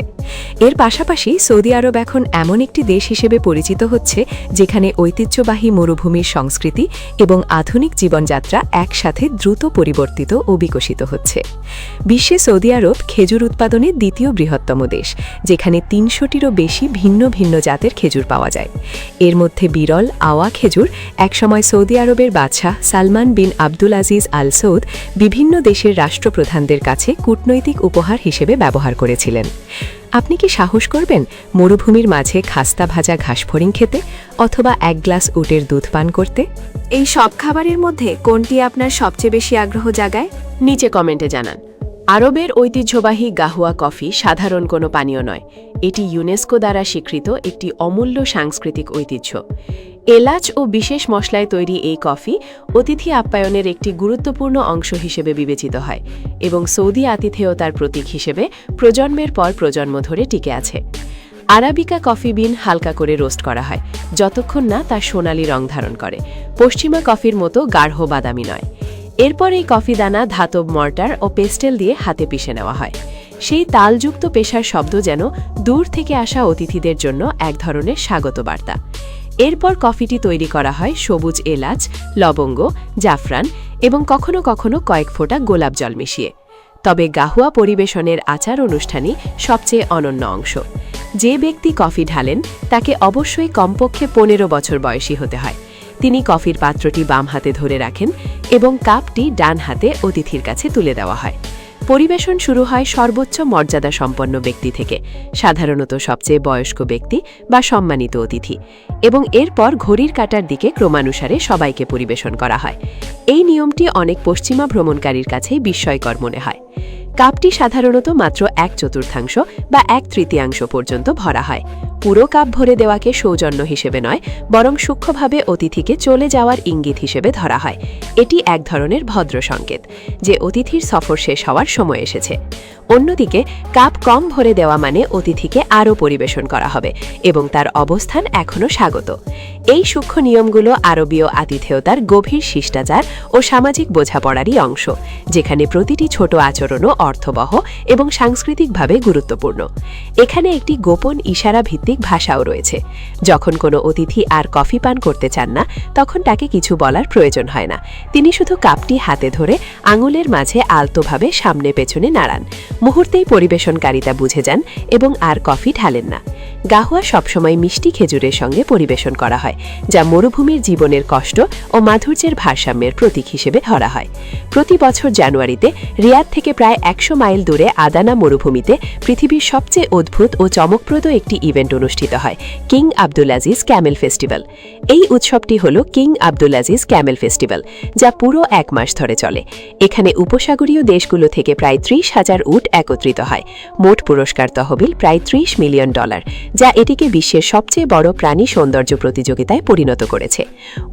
এর পাশাপাশি সৌদি আরব এখন এমন একটি দেশ হিসেবে পরিচিত হচ্ছে যেখানে ঐতিহ্যবাহী মরুভূমির সংস্কৃতি এবং আধুনিক জীবনযাত্রা একসাথে দ্রুত পরিবর্তিত ও বিকশিত হচ্ছে। বিশ্বে সৌদি আরব খেজুর উৎপাদনে দ্বিতীয় বৃহত্তম দেশ, যেখানে 300টিরও বেশি ভিন্ন ভিন্ন জাতের খেজুর পাওয়া যায়। এর মধ্যে বিরল আওয়া খেজুর একসময় সৌদি আরবের বাদশাহ সালমান বিন আব্দুল আজিজ আল সৌদ বিভিন্ন দেশের রাষ্ট্রপ্রধানদের কাছে কূটনৈতিক উপহার হিসেবে ব্যবহার করেছিলেন। আপনি কি সাহস করবেন মরুভূমির মাঝে খাস্তা ভাজা ঘাসফড়িং খেতে অথবা 1 গ্লাস উটের দুধ পান করতে? এই সব খাবারের মধ্যে কোনটি আপনার সবচেয়ে বেশি আগ্রহ জাগায়? নিচে কমেন্টে জানান। আরবের ঐতিহ্যবাহী গাহুয়া কফি সাধারণ কোনো পানীয় নয়, এটি ইউনেস্কো দ্বারা স্বীকৃত একটি অমূল্য সাংস্কৃতিক ঐতিহ্য। এলাচ ও বিশেষ মশলায় তৈরি এই কফি অতিথি আপ্যায়নের একটি গুরুত্বপূর্ণ অংশ হিসেবে বিবেচিত হয় এবং সৌদি আতিথেয়তার প্রতীক হিসেবে প্রজন্মের পর প্রজন্ম ধরে টিকে আছে। আরাবিকা কফি বিন হালকা করে রোস্ট করা হয় যতক্ষণ না তা সোনালি রং ধারণ করে, পশ্চিমা কফির মতো গাঢ় বাদামি নয়। এরপর এই কফি দানা ধাতব মর্টার ও পেস্টেল দিয়ে হাতে পিষে নেওয়া হয়। সেই তালযুক্ত পেশার শব্দ যেন দূর থেকে আসা অতিথিদের জন্য এক ধরনের স্বাগত বার্তা। এরপর কফিটি তৈরি করা হয় সবুজ এলাচ, লবঙ্গ, জাফরান এবং কখনো কখনো কয়েক ফোঁটা গোলাপ জল মিশিয়ে। তবে গাহুয়া পরিবেশনের আচার অনুষ্ঠানই সবচেয়ে অনন্য অংশ। যে ব্যক্তি কফি ঢালেন তাকে অবশ্যই কমপক্ষে 15 বছর বয়সী হতে হয়। তিনি কফির পাত্রটি বাম হাতে ধরে রাখেন এবং কাপটি ডান হাতে অতিথির কাছে তুলে দেওয়া হয়। পরিবেশন শুরু হয় সর্বোচ্চ মর্যাদা সম্পন্ন ব্যক্তি থেকে, সাধারণত সবচেয়ে বয়স্ক ব্যক্তি বা সম্মানিত অতিথি, এবং এরপর ঘড়ির কাঁটার দিকে ক্রমানুসারে সবাইকে পরিবেশন করা হয়। এই নিয়মটি অনেক পশ্চিমা ভ্রমণকারীর কাছেই বিস্ময়কর মনে হয়। কাপটি সাধারণত মাত্র 1/4 বা 1/3 পর্যন্ত ভরা হয়। পুরো কাপ ভরে দেওয়াকে সৌজন্য হিসেবে নয়, বরং সূক্ষ্মভাবে অতিথিকে চলে যাওয়ার ইঙ্গিত হিসেবে ধরা হয়। এটি এক ধরনের ভদ্র সংকেত যে অতিথির সফর শেষ হওয়ার সময় এসেছে। অন্যদিকে কাপ কম ভরে দেওয়া মানে অতিথিকে আরও পরিবেশন করা হবে এবং তার অবস্থান এখনও স্বাগত। এই সূক্ষ্ম নিয়মগুলো আরবীয় আতিথেয়তার গভীর শিষ্টাচার ও সামাজিক বোঝাপড়ারই অংশ, যেখানে প্রতিটি ছোট আচরণও অর্থবহ এবং সাংস্কৃতিকভাবে গুরুত্বপূর্ণ। এখানে একটি গোপন ইশারা ভিত্তিক ভাষাও রয়েছে। যখন কোনো অতিথি আর কফি পান করতে চান না, তখন তাকে কিছু বলার প্রয়োজন হয় না। তিনি শুধু কাপটি হাতে ধরে আঙুলের মাঝে আলতোভাবে সামনে পেছনে নাড়ান। মুহূর্তেই পরিবেশনকারিতা বুঝে যান এবং আর কফি ঢালেন না। গাহুয়া সবসময় মিষ্টি খেজুরের সঙ্গে পরিবেশন করা হয়, যা মরুভূমির জীবনের কষ্ট ও মাধুর্যের ভারসাম্যের প্রতীক হিসেবে ধরা হয়। প্রতি বছর জানুয়ারিতে রিয়াদ থেকে প্রায় 100 মাইল দূরে আদানা মরুভূমিতে পৃথিবীর সবচেয়ে অদ্ভুত ও চমকপ্রদ একটি ইভেন্ট অনুষ্ঠিত হয়, king Abdul Aziz Camel festival. এই উৎসবটি হল king Abdul Aziz Camel festival, যা পুরো 1 মাস ধরে চলে। এখানে উপসাগরীয় দেশগুলো থেকে প্রায় 30,000 উট একত্রিত হয়। মোট পুরস্কার তহবিল প্রায় $30 মিলিয়ন, যা এটিকে বিশ্বের সবচেয়ে বড় প্রাণী সৌন্দর্য প্রতিযোগিতায় পরিণত করেছে।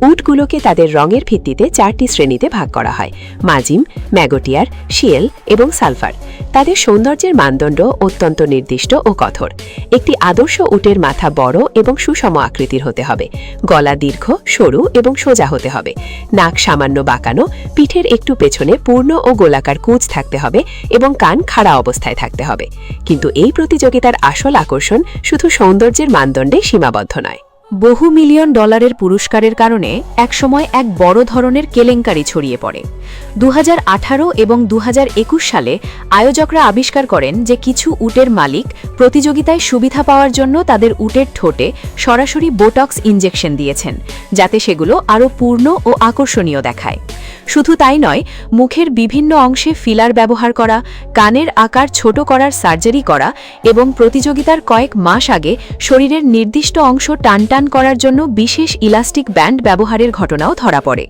উটগুলোকে তাদের রঙের ভিত্তিতে 4টি শ্রেণীতে ভাগ করা হয়: মাজিম, ম্যাগোটিয়ার, শিয়েল এবং সালফার। তাদের সৌন্দর্যের মানদণ্ড অত্যন্ত নির্দিষ্ট ও কঠোর। একটি আদর্শ উটের মাথা বড় এবং সুষম আকৃতির হতে হবে, গলা দীর্ঘ, সরু এবং সোজা হতে হবে, নাক সামান্য বাঁকানো, পিঠের একটু পেছনে পূর্ণ ও গোলাকার কুঁচ থাকতে হবে এবং কান খাড়া অবস্থায় থাকতে হবে। কিন্তু এই প্রতিযোগিতার আসল আকর্ষণ শুধু সৌন্দর্যের মানদণ্ডে সীমাবদ্ধ নয়। বহু মিলিয়ন ডলারের পুরস্কারের কারণে একসময় এক বড় ধরনের কেলেঙ্কারি ছড়িয়ে পড়ে। 2018 এবং 2021 সালে আয়োজকরা আবিষ্কার করেন যে কিছু উটের মালিক প্রতিযোগিতায় সুবিধা পাওয়ার জন্য তাদের উটের ঠোঁটে সরাসরি বোটক্স ইনজেকশন দিয়েছেন, যাতে সেগুলো আরও পূর্ণ ও আকর্ষণীয় দেখায়। শুধু তাই নয়, মুখের বিভিন্ন অংশে ফিলার ব্যবহার করা, কানের আকার ছোট করার সার্জারি করা এবং প্রতিযোগিতার কয়েক মাস আগে শরীরের নির্দিষ্ট অংশ টানটান করার জন্য বিশেষ ইলাস্টিক ব্যান্ড ব্যবহারের ঘটনাও ধরা পড়ে।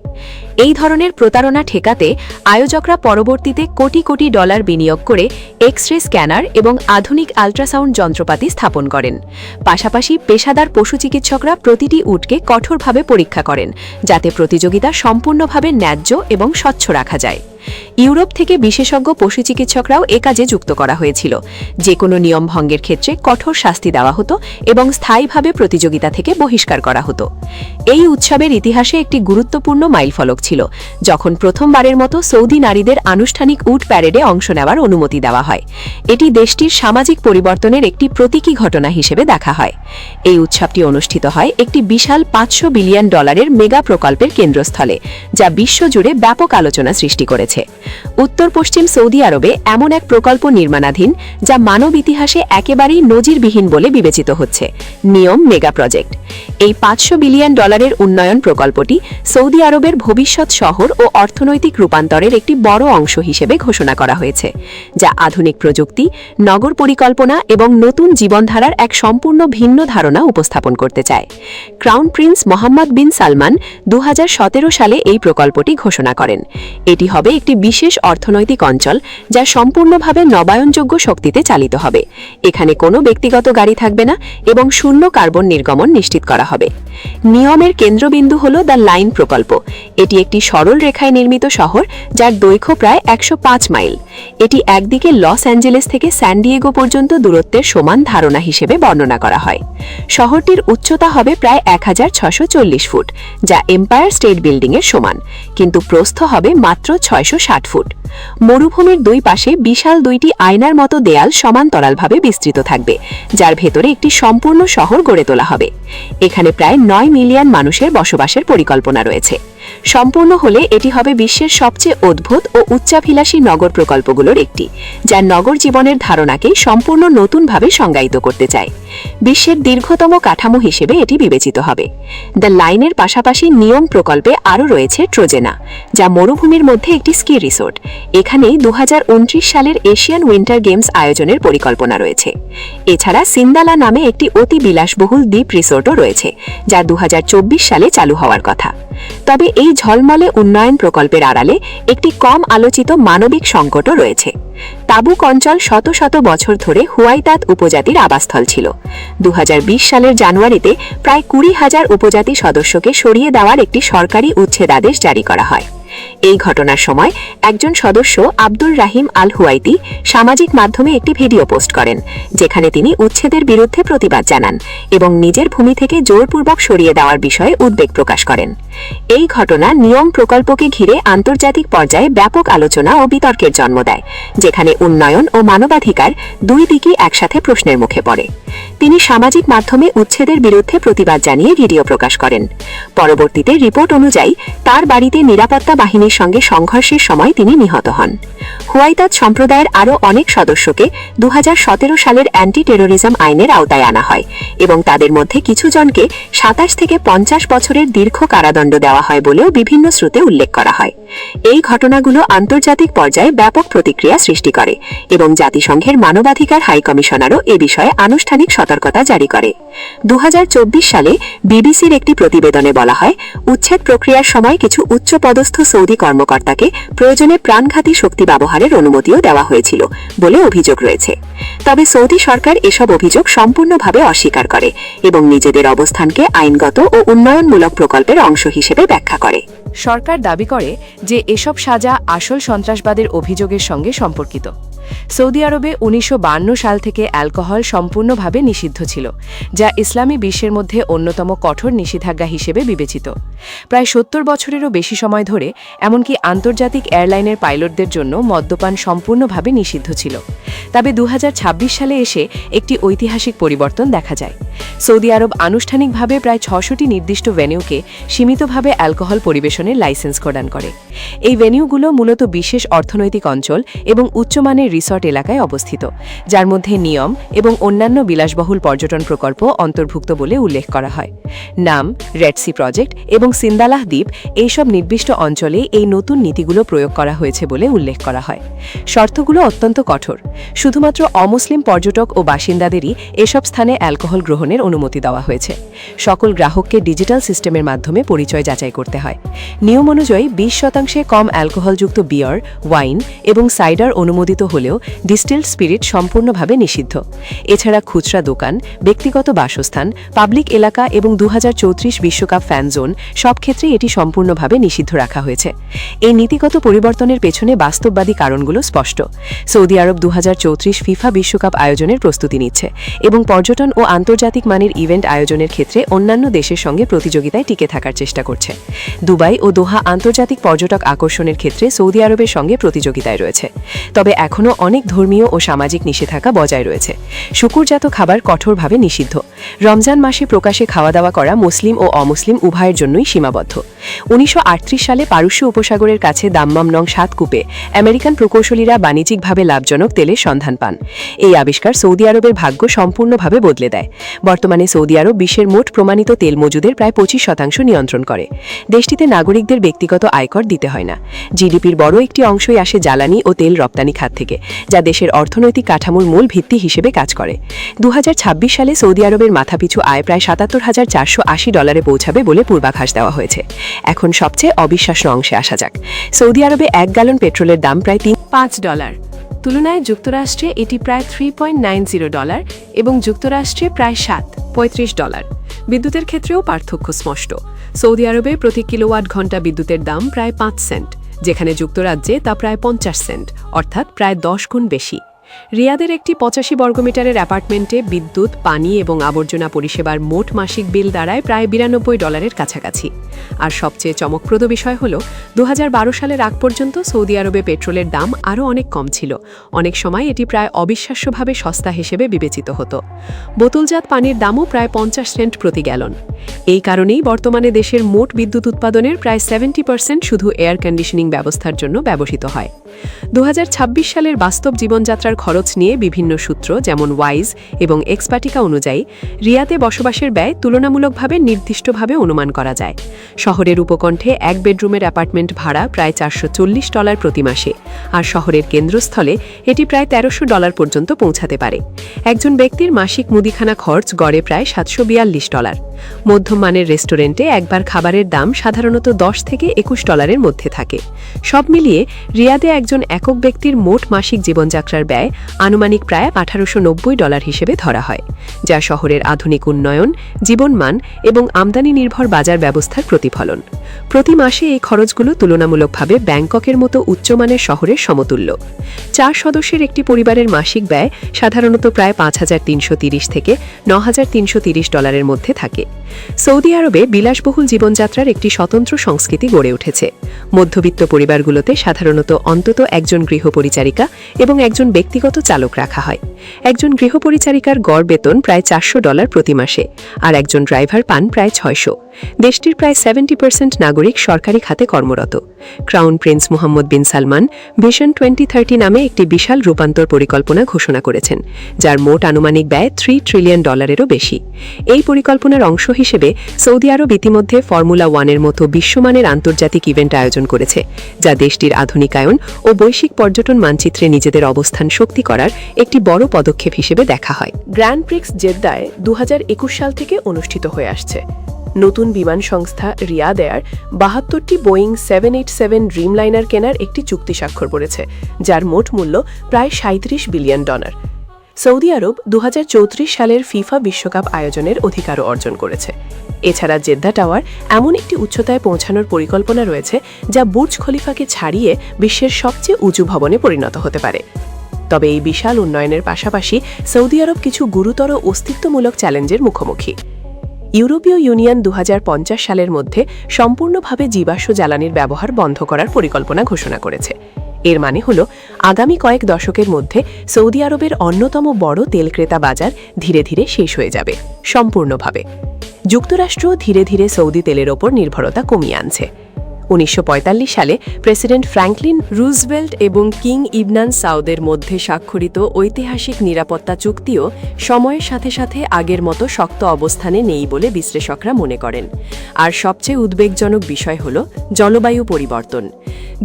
এই ধরনের প্রতারণা ঠেকাতে আয়োজকরা পরবর্তীতে কোটি কোটি ডলার বিনিয়োগ করে এক্স-রে স্ক্যানার এবং আধুনিক আল্ট্রাসাউন্ড যন্ত্রপাতি স্থাপন করেন। পাশাপাশি পেশাদার পশু চিকিৎসকরা প্রতিটি উটকে কঠোরভাবে পরীক্ষা করেন, যাতে প্রতিযোগিতা সম্পূর্ণভাবে ন্যায্য এবং স্বচ্ছ রাখা যায়। ইউরোপ থেকে বিশেষজ্ঞ পশু চিকিৎসকরাও এ কাজে যুক্ত করা হয়েছিল। যে কোনো নিয়ম ভঙ্গের ক্ষেত্রে কঠোর শাস্তি দেওয়া হতো এবং স্থায়ীভাবে প্রতিযোগিতা থেকে বহিষ্কার করা হতো। এই উৎসবের ইতিহাসে একটি গুরুত্বপূর্ণ মাইলফলক ছিল, যখন প্রথমবারের মতো সৌদি নারীদের আনুষ্ঠানিক উট প্যারেডে অংশ নেওয়ার অনুমতি দেওয়া হয়। এটি দেশটির সামাজিক পরিবর্তনের একটি প্রতীকী ঘটনা হিসেবে দেখা হয়। এই উৎসবটি অনুষ্ঠিত হয় একটি বিশাল $500 বিলিয়ন মেগা প্রকল্পের কেন্দ্রস্থলে, যা বিশ্বজুড়ে ব্যাপক আলোচনা সৃষ্টি করেছে। উত্তর পশ্চিম সৌদি আরবে এমন এক প্রকল্প নির্মাণাধীন যা মানব ইতিহাসে একেবারেই নজিরবিহীন বলে বিবেচিত হচ্ছে, নিয়ম মেগা প্রজেক্ট। এই $500 বিলিয়ন উন্নয়ন প্রকল্পটি সৌদি আরবের ভবিষ্যৎ শহর ও অর্থনৈতিক রূপান্তরের একটি বড় অংশ হিসেবে ঘোষণা করা হয়েছে, যা আধুনিক প্রযুক্তি, নগর পরিকল্পনা এবং নতুন জীবনধারার এক সম্পূর্ণ ভিন্ন ধারণা উপস্থাপন করতে চায়। ক্রাউন প্রিন্স মোহাম্মদ বিন সালমান 2017 সালে এই প্রকল্পটি ঘোষণা করেন। এটি হবে একটি বিশেষ অর্থনৈতিক অঞ্চল, যা সম্পূর্ণভাবে নবায়নযোগ্য শক্তিতে চালিত হবে। এখানে কোনো ব্যক্তিগত গাড়ি থাকবে না এবং শূন্য কার্বন নির্গমন নিশ্চিত করা হবে। নিয়মের কেন্দ্রবিন্দু হল দ্য লাইন প্রকল্প। এটি একটি সরল রেখায় নির্মিত শহর, যার দৈর্ঘ্য প্রায় 105 মাইল। এটি একদিকে লস অ্যাঞ্জেলেস থেকে স্যান ডিয়েগো পর্যন্ত দূরত্বের সমান ধারণা হিসেবে বর্ণনা করা হয়। শহরটির উচ্চতা হবে প্রায় 1640 ফুট, যা এম্পায়ার স্টেট বিল্ডিংয়ের সমান, কিন্তু প্রস্থ হবে মাত্র 660 ফুট। মরুভূমির দুই পাশে বিশাল দুইটি আয়নার মতো দেয়াল সমান্তরালভাবে বিস্তৃত থাকবে, যার ভেতরে একটি সম্পূর্ণ শহর গড়ে তোলা হবে। এখানে প্রায় 9 মিলিয়ন মানুষের বসবাসের পরিকল্পনা রয়েছে। সম্পূর্ণ হলে এটি হবে বিশ্বের সবচেয়ে অদ্ভুত ও উচ্চাভিলাষী নগর প্রকল্পগুলোর একটি, যা নগর জীবনের ধারণাকে সম্পূর্ণ নতুনভাবে সংজ্ঞায়িত করতে চায়। বিশ্বের দীর্ঘতম কাঠামো হিসেবে এটি বিবেচিত হবে। দ্য লাইনের পাশাপাশি নিয়ম প্রকল্পে আরও রয়েছে ট্রোজেনা, যা মরুভূমির মধ্যে একটি স্কি রিসোর্ট। এখানেই 2029 সালের এশিয়ান উইন্টার গেমস আয়োজনের পরিকল্পনা রয়েছে। এছাড়া সিন্দালা নামে একটি অতি বিলাসবহুল দ্বীপ রিসোর্টও রয়েছে, যা 2024 সালে চালু হওয়ার কথা। তবে এই ঝলমলে উন্নয়ন প্রকল্পের আড়ালে একটি কম আলোচিত মানবিক সংকটও রয়েছে। তাবুক অঞ্চল শত শত বছর ধরে হুয়াইতাত উপজাতির আবাসস্থল ছিল। 2020 সালের জানুয়ারিতে প্রায় 20,000 উপজাতি সদস্যকে সরিয়ে দেওয়ার একটি সরকারি উচ্ছেদাদেশ জারি করা হয়। এই ঘটনার সময় একজন সদস্য আব্দুর রাহিম আল হুয়াইতি সামাজিক মাধ্যমে একটি ভিডিও পোস্ট করেন, যেখানে তিনি উচ্ছেদের বিরুদ্ধে প্রতিবাদ জানান এবং নিজের ভূমি থেকে জোরপূর্বক সরিয়ে দেওয়ার বিষয়ে উদ্বেগ প্রকাশ করেন। এই ঘটনা নিয়ম প্রকল্পকে ঘিরে আন্তর্জাতিক পর্যায়ে ব্যাপক আলোচনা ও বিতর্কের জন্ম দেয়, যেখানে উন্নয়ন ও মানবাধিকার দুই দিকই একসাথে প্রশ্নের মুখে পড়ে। তিনি সামাজিক মাধ্যমে উচ্ছেদের বিরুদ্ধে প্রতিবাদ জানিয়ে ভিডিও প্রকাশ করেন। পরবর্তীতে রিপোর্ট অনুযায়ী তার বাড়িতে নিরাপত্তা বাহিনীর সঙ্গে সংঘর্ষের সময় তিনি নিহত হন। হুয়াইতাত সম্প্রদায়ের আরও অনেক সদস্যকে 2017 সালের অ্যান্টি টেরোরিজম আইনের আওতায় আনা হয় এবং তাদের মধ্যে কিছু জনকে 27 থেকে 50 বছরের দীর্ঘ কারাদণ্ড দেওয়া হয় বলেও বিভিন্ন শ্রুতে উল্লেখ করা হয়। এই ঘটনাগুলো আন্তর্জাতিক পর্যায়ে ব্যাপক প্রতিক্রিয়া সৃষ্টি করে এবং জাতিসংঘের মানবাধিকার হাই কমিশনারও এ বিষয়ে আনুষ্ঠানিক সতর্কতা জারি করে। 2024 সালে বিবিসির একটি প্রতিবেদনে বলা হয়, উচ্ছেদ প্রক্রিয়ার সময় কিছু উচ্চপদস্থ সৌদি কর্মকর্তাকে প্রয়োজনে প্রাণঘাতী শক্তি ব্যবহারের অনুমতিও দেওয়া হয়েছিল বলে অভিযোগ রয়েছে। তবে সৌদি সরকার এসব অভিযোগ সম্পূর্ণভাবে অস্বীকার করে এবং নিজেদের অবস্থানকে আইনগত ও উন্নয়নমূলক প্রকল্পের অংশ হিসেবে ব্যাখ্যা করে। সরকার দাবি করে যে এসব সাজা আসল সন্ত্রাসবাদের অভিযোগের সঙ্গে সম্পর্কিত। সৌদি আরবে 1952 সাল থেকে অ্যালকোহল সম্পূর্ণভাবে নিষিদ্ধ ছিল, যা ইসলামী বিশ্বের মধ্যে অন্যতম কঠোর নিষেধাজ্ঞা হিসেবে বিবেচিত। প্রায় 70 বছরেরও বেশি সময় ধরে এমনকি আন্তর্জাতিক এয়ারলাইনের পাইলটদের জন্য মদ্যপান সম্পূর্ণভাবে নিষিদ্ধ ছিল। তবে 2026 সালে এসে একটি ঐতিহাসিক পরিবর্তন দেখা যায়। সৌদি আরব আনুষ্ঠানিকভাবে প্রায় 600টি নির্দিষ্ট ভেন্যুকে সীমিতভাবে অ্যালকোহল পরিবেশনের লাইসেন্স প্রদান করে। এই ভেন্যুগুলো মূলত বিশেষ অর্থনৈতিক অঞ্চল এবং উচ্চমানের রিসর্ট এলাকায় অবস্থিত, যার মধ্যে নিয়ম এবং অন্যান্য বিলাসবহুল পর্যটন প্রকল্প অন্তর্ভুক্ত বলে উল্লেখ করা হয়। নাম, রেড সি প্রজেক্ট এবং সিন্দালাহ দ্বীপ এইসব নির্দিষ্ট অঞ্চলে এই নতুন নীতিগুলো প্রয়োগ করা হয়েছে বলে উল্লেখ করা হয়। শর্তগুলো অত্যন্ত কঠোর। শুধুমাত্র অমুসলিম পর্যটক ও বাসিন্দাদেরই এসব স্থানে অ্যালকোহল গ্রহণের অনুমতি দেওয়া হয়েছে। সকল গ্রাহককে ডিজিটাল সিস্টেমের মাধ্যমে পরিচয় যাচাই করতে হয়। নিয়ম অনুযায়ী 20% কম অ্যালকোহলযুক্ত বিয়ার, ওয়াইন এবং সাইডার অনুমোদিত হলেও ডিস্টিলড স্পিরিট সম্পূর্ণভাবে নিষিদ্ধ। এছাড়া খুচরা দোকান, ব্যক্তিগত বাসস্থান, পাবলিক এলাকা এবং 2034 বিশ্বকাপ ফ্যান জোন সব ক্ষেত্রেই এটি সম্পূর্ণভাবে নিষিদ্ধ রাখা হয়েছে। এই নীতিগত পরিবর্তনের পেছনে বাস্তববাদী কারণগুলো স্পষ্ট। সৌদি আরব 2034 ফিফা বিশ্বকাপ আয়োজনের প্রস্তুতি নিচ্ছে এবং পর্যটন ও আন্তর্জাতিক মানের ইভেন্ট আয়োজনের ক্ষেত্রে অন্যান্য দেশের সঙ্গে প্রতিযোগিতায় টিকে থাকার চেষ্টা করছে। দুবাই ও দোহা আন্তর্জাতিক পর্যটক আকর্ষণের ক্ষেত্রে সৌদি আরবের সঙ্গে প্রতিযোগিতায় রয়েছে। তবে এখনও অনেক ধর্মীয় ও সামাজিক নিষেধাজ্ঞা বজায় রয়েছে। শুকুরজাত খাবার কঠোরভাবে নিষিদ্ধ। রমজান মাসে প্রকাশে খাওয়া দাওয়া করা মুসলিম ও অমুসলিম উভয়ের জন্যই সীমাবদ্ধ। 1938 সালে পারস্য উপসাগরের কাছে দাম্মাম নং 7 কূপে আমেরিকান প্রকৌশলীরা বাণিজ্যিকভাবে লাভজনক তেলের সন্ধান পান। এই আবিষ্কার সৌদি আরবের ভাগ্য সম্পূর্ণভাবে বদলে দেয়। বর্তমানে সৌদি আরব বিশ্বের মোট প্রমাণিত তেল মজুদের প্রায় 25% নিয়ন্ত্রণ করে। দেশটিতে নাগরিকদের ব্যক্তিগত আয়কর দিতে হয় না। জিডিপির বড় একটি অংশই আসে জ্বালানি ও তেল রপ্তানি খাত থেকে, যা দেশের অর্থনৈতিক কাঠামোর মূল ভিত্তি হিসেবে কাজ করে। 2026 সালে সৌদি আরবের মাথাপিছু আয় প্রায় $77,480 পৌঁছাবে বলে পূর্বাভাস দেওয়া হয়েছে। এখন সবচেয়ে অবিশ্বাস্য অংশে আসা যাক। সৌদি আরবে 1 গ্যালন পেট্রোলের দাম প্রায় $5, তুলনায় যুক্তরাষ্ট্রে এটি প্রায় $3.90 এবং যুক্তরাষ্ট্রে প্রায় $7.35। বিদ্যুতের ক্ষেত্রেও পার্থক্য স্পষ্ট। সৌদি আরবে প্রতি কিলোওয়াট ঘন্টা বিদ্যুতের দাম প্রায় 5 সেন্ট, যেখানে যুক্তরাজ্যে তা প্রায় 50 সেন্ট, অর্থাৎ প্রায় 10 গুণ বেশি। রিয়াদের একটি 85 বর্গমিটারের অ্যাপার্টমেন্টে বিদ্যুৎ, পানি এবং আবর্জনা পরিষেবার মোট মাসিক বিল দাঁড়ায় প্রায় $92 কাছাকাছি। আর সবচেয়ে চমকপ্রদ বিষয় হল 2012 সালের আগ পর্যন্ত সৌদি আরবে পেট্রোলের দাম আরও অনেক কম ছিল। অনেক সময় এটি প্রায় অবিশ্বাস্যভাবে সস্তা হিসেবে বিবেচিত হতো। বোতলজাত পানির দামও প্রায় 50 সেন্ট প্রতি গ্যালন। এই কারণেই বর্তমানে দেশের মোট বিদ্যুৎ উৎপাদনের প্রায় 70% শুধু এয়ার কন্ডিশনিং ব্যবস্থার জন্য ব্যবহৃত হয়। 2026 সালের বাস্তব জীবনযাত্রার খরচ নিয়ে বিভিন্ন সূত্র যেমন ওয়াইজ এবং এক্সপার্টিকা অনুযায়ী রিয়াদে বসবাসের ব্যয় তুলনামূলকভাবে নির্দিষ্টভাবে অনুমান করা যায়। শহরের উপকণ্ঠে এক বেডরুমের অ্যাপার্টমেন্ট ভাড়া প্রায় $440 প্রতি মাসে, আর শহরের কেন্দ্রস্থলে এটি প্রায় $1300 পর্যন্ত পৌঁছাতে পারে। একজন ব্যক্তির মাসিক মুদিখানা খরচ গড়ে প্রায় $742। মধ্যম মানের রেস্টুরেন্টে একবার খাবারের দাম সাধারণত $10 থেকে $21 মধ্যে থাকে। সব মিলিয়ে রিয়াদে একজন একক ব্যক্তির মোট মাসিক জীবনযাত্রার ব্যয় আনুমানিক প্রায় $1890 হিসেবে ধরা হয়, যা শহরের আধুনিক উন্নয়ন, জীবনমান এবং আমদানি নির্ভর বাজার ব্যবস্থার প্রতিফলন। প্রতি মাসে এই খরচগুলো তুলনামূলকভাবে ব্যাংককের মতো উচ্চমানের শহরের সমতুল্য। 4 সদস্যের একটি পরিবারের মাসিক ব্যয় সাধারণত প্রায় $5330 থেকে $9330 মধ্যে থাকে। সৌদি আরবে বিলাসবহুল জীবনযাত্রার একটি স্বতন্ত্র সংস্কৃতি গড়ে উঠেছে। মধ্যবিত্ত পরিবারগুলোতে সাধারণত অন্তত একজন গৃহপরিচারিকা এবং একজন ব্যক্তিগত চালক রাখা হয়। একজন গৃহপরিচারিকার গড় বেতন প্রায় $400 প্রতি মাসে, আর একজন ড্রাইভার পান প্রায় $600। দেশটির প্রায় 70% নাগরিক সরকারি খাতে কর্মরত। ক্রাউন প্রিন্স মুহাম্মদ বিন সালমান ভিশন 2030 নামে একটি বিশাল রূপান্তর পরিকল্পনা ঘোষণা করেছেন, যার মোট আনুমানিক ব্যয় $3 ট্রিলিয়ন বেশি। এই পরিকল্পনার অংশ হিসেবে সৌদি আরব ইতিমধ্যে ফর্মুলা 1-এর মতো বিশ্বমানের আন্তর্জাতিক ইভেন্ট আয়োজন করেছে, যা দেশটির আধুনিকায়ন ও বৈশ্বিক পর্যটন মানচিত্রে নিজেদের অবস্থান শক্তি করার একটি বড় পদক্ষেপ হিসেবে দেখা হয়। গ্র্যান্ড প্রিক্স জেদ্দায় 2021 সাল থেকে অনুষ্ঠিত হয়ে আসছে। নতুন বিমান সংস্থা রিয়াদ এয়ার 72টি বোয়িং 787 ড্রিমলাইনার কেনার একটি চুক্তি স্বাক্ষর করেছে, যার মোট মূল্য প্রায় $37 বিলিয়ন। সৌদি আরব 2034 সালের ফিফা বিশ্বকাপ আয়োজনের অধিকারও অর্জন করেছে। এছাড়া জেদ্দা টাওয়ার এমন একটি উচ্চতায় পৌঁছানোর পরিকল্পনা রয়েছে, যা বুর্জ খলিফাকে ছাড়িয়ে বিশ্বের সবচেয়ে উঁচু ভবনে পরিণত হতে পারে। তবে এই বিশাল উন্নয়নের পাশাপাশি সৌদি আরব কিছু গুরুতর অস্তিত্বমূলক চ্যালেঞ্জের মুখোমুখি। ইউরোপীয় ইউনিয়ন 2050 সালের মধ্যে সম্পূর্ণভাবে জীবাশ্ম জ্বালানির ব্যবহার বন্ধ করার পরিকল্পনা ঘোষণা করেছে। এর মানে হল আগামী কয়েক দশকের মধ্যে সৌদি আরবের অন্যতম বড় তেল ক্রেতা বাজার ধীরে ধীরে শেষ হয়ে যাবে সম্পূর্ণভাবে। যুক্তরাষ্ট্র ধীরে ধীরে সৌদি তেলের ওপর নির্ভরতা কমিয়ে আনছে। 1945 সালে প্রেসিডেন্ট ফ্র্যাঙ্কলিন রুজভেল্ট এবং কিং ইবনান সাউদের মধ্যে স্বাক্ষরিত ঐতিহাসিক নিরাপত্তা চুক্তিও সময়ের সাথে সাথে আগের মতো শক্ত অবস্থানে নেই বলে বিশ্লেষকরা মনে করেন। আর সবচেয়ে উদ্বেগজনক বিষয় হল জলবায়ু পরিবর্তন।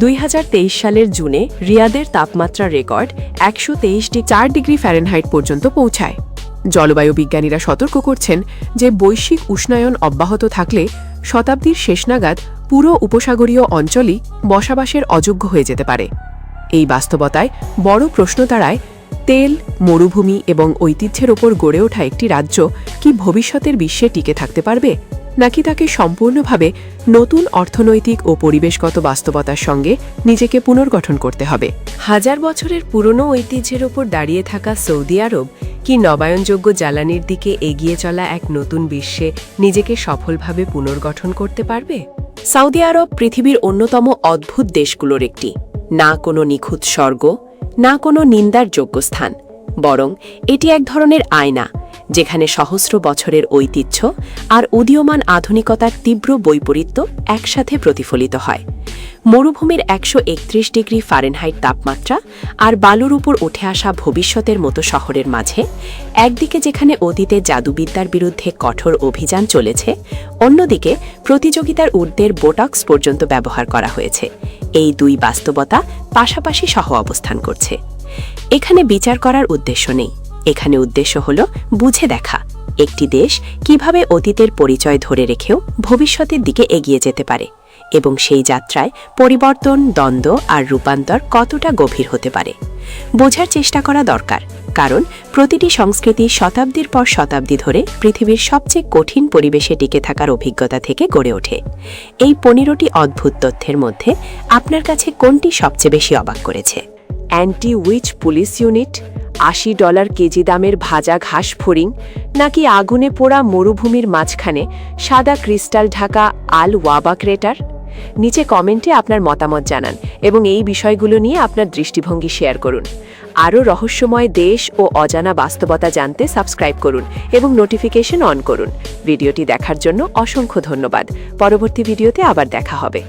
2023 সালের জুনে রিয়াদের তাপমাত্রা রেকর্ড 123.4 ডিগ্রি ফ্যারেনহাইট পর্যন্ত পৌঁছায়। জলবায়ু বিজ্ঞানীরা সতর্ক করছেন যে বৈশ্বিক উষ্ণায়ন অব্যাহত থাকলে শতাব্দীর শেষ নাগাদ পুরো উপসাগরীয় অঞ্চলই বসবাসের অযোগ্য হয়ে যেতে পারে। এই বাস্তবতায় বড় প্রশ্ন দাঁড়ায়, তেল, মরুভূমি এবং ঐতিহ্যের ওপর গড়ে ওঠা একটি রাজ্য কি ভবিষ্যতের বিশ্বে টিকে থাকতে পারবে, নাকি তাকে সম্পূর্ণভাবে নতুন অর্থনৈতিক ও পরিবেশগত বাস্তবতার সঙ্গে নিজেকে পুনর্গঠন করতে হবে? হাজার বছরের পুরনো ঐতিহ্যের ওপর দাঁড়িয়ে থাকা সৌদি আরব কি নবায়নযোগ্য জ্বালানির দিকে এগিয়ে চলা এক নতুন বিশ্বে নিজেকে সফলভাবে পুনর্গঠন করতে পারবে? সৌদি আরব পৃথিবীর অন্যতম অদ্ভুত দেশগুলোর একটি। না কোনো নিখুঁত স্বর্গ, না কোনো নিন্দার যোগ্য স্থান, বরং এটি এক ধরনের আয়না, যেখানে সহস্র বছরের ঐতিহ্য আর উদীয়মান আধুনিকতার তীব্র বৈপরীত্য একসাথে প্রতিফলিত হয়। মরুভূমির 131 ডিগ্রি ফারেনহাইট তাপমাত্রা আর বালুর উপর উঠে আসা ভবিষ্যতের মতো শহরের মাঝে একদিকে যেখানে অতীতে জাদুবিদ্যার বিরুদ্ধে কঠোর অভিযান চলেছে, অন্যদিকে প্রতিযোগিতার ঊর্ধ্বের বোটক্স পর্যন্ত ব্যবহার করা হয়েছে। এই দুই বাস্তবতা পাশাপাশি সহ অবস্থান করছে। এখানে বিচার করার উদ্দেশ্য নেই, এখানে উদ্দেশ্য হল বুঝে দেখা একটি দেশ কিভাবে অতীতের পরিচয় ধরে রেখেও ভবিষ্যতের দিকে এগিয়ে যেতে পারে, এবং সেই যাত্রায় পরিবর্তন, দ্বন্দ্ব আর রূপান্তর কতটা গভীর হতে পারে বোঝার চেষ্টা করা দরকার। কারণ প্রতিটি সংস্কৃতি শতাব্দীর পর শতাব্দী ধরে পৃথিবীর সবচেয়ে কঠিন পরিবেশে টিকে থাকার অভিজ্ঞতা থেকে গড়ে ওঠে। এই 15টি অদ্ভুত তথ্যের মধ্যে আপনার কাছে কোনটি সবচেয়ে বেশি অবাক করেছে? Anti which police unit, $80 KG দামের ভাজা ঘাস ফড়িং, নাকি আগুনে পোড়া মরুভূমির মাঝখানে সাদা ক্রিস্টাল ঢাকা আল ওয়াবা ক্রেটার? নিচে কমেন্টে আপনার মতামত জানান এবং এই বিষয়গুলো নিয়ে আপনার দৃষ্টিভঙ্গি শেয়ার করুন। আরও রহস্যময় দেশ ও অজানা বাস্তবতা জানতে সাবস্ক্রাইব করুন এবং নোটিফিকেশন অন করুন। ভিডিওটি দেখার জন্য অসংখ্য ধন্যবাদ। পরবর্তী ভিডিওতে আবার দেখা হবে।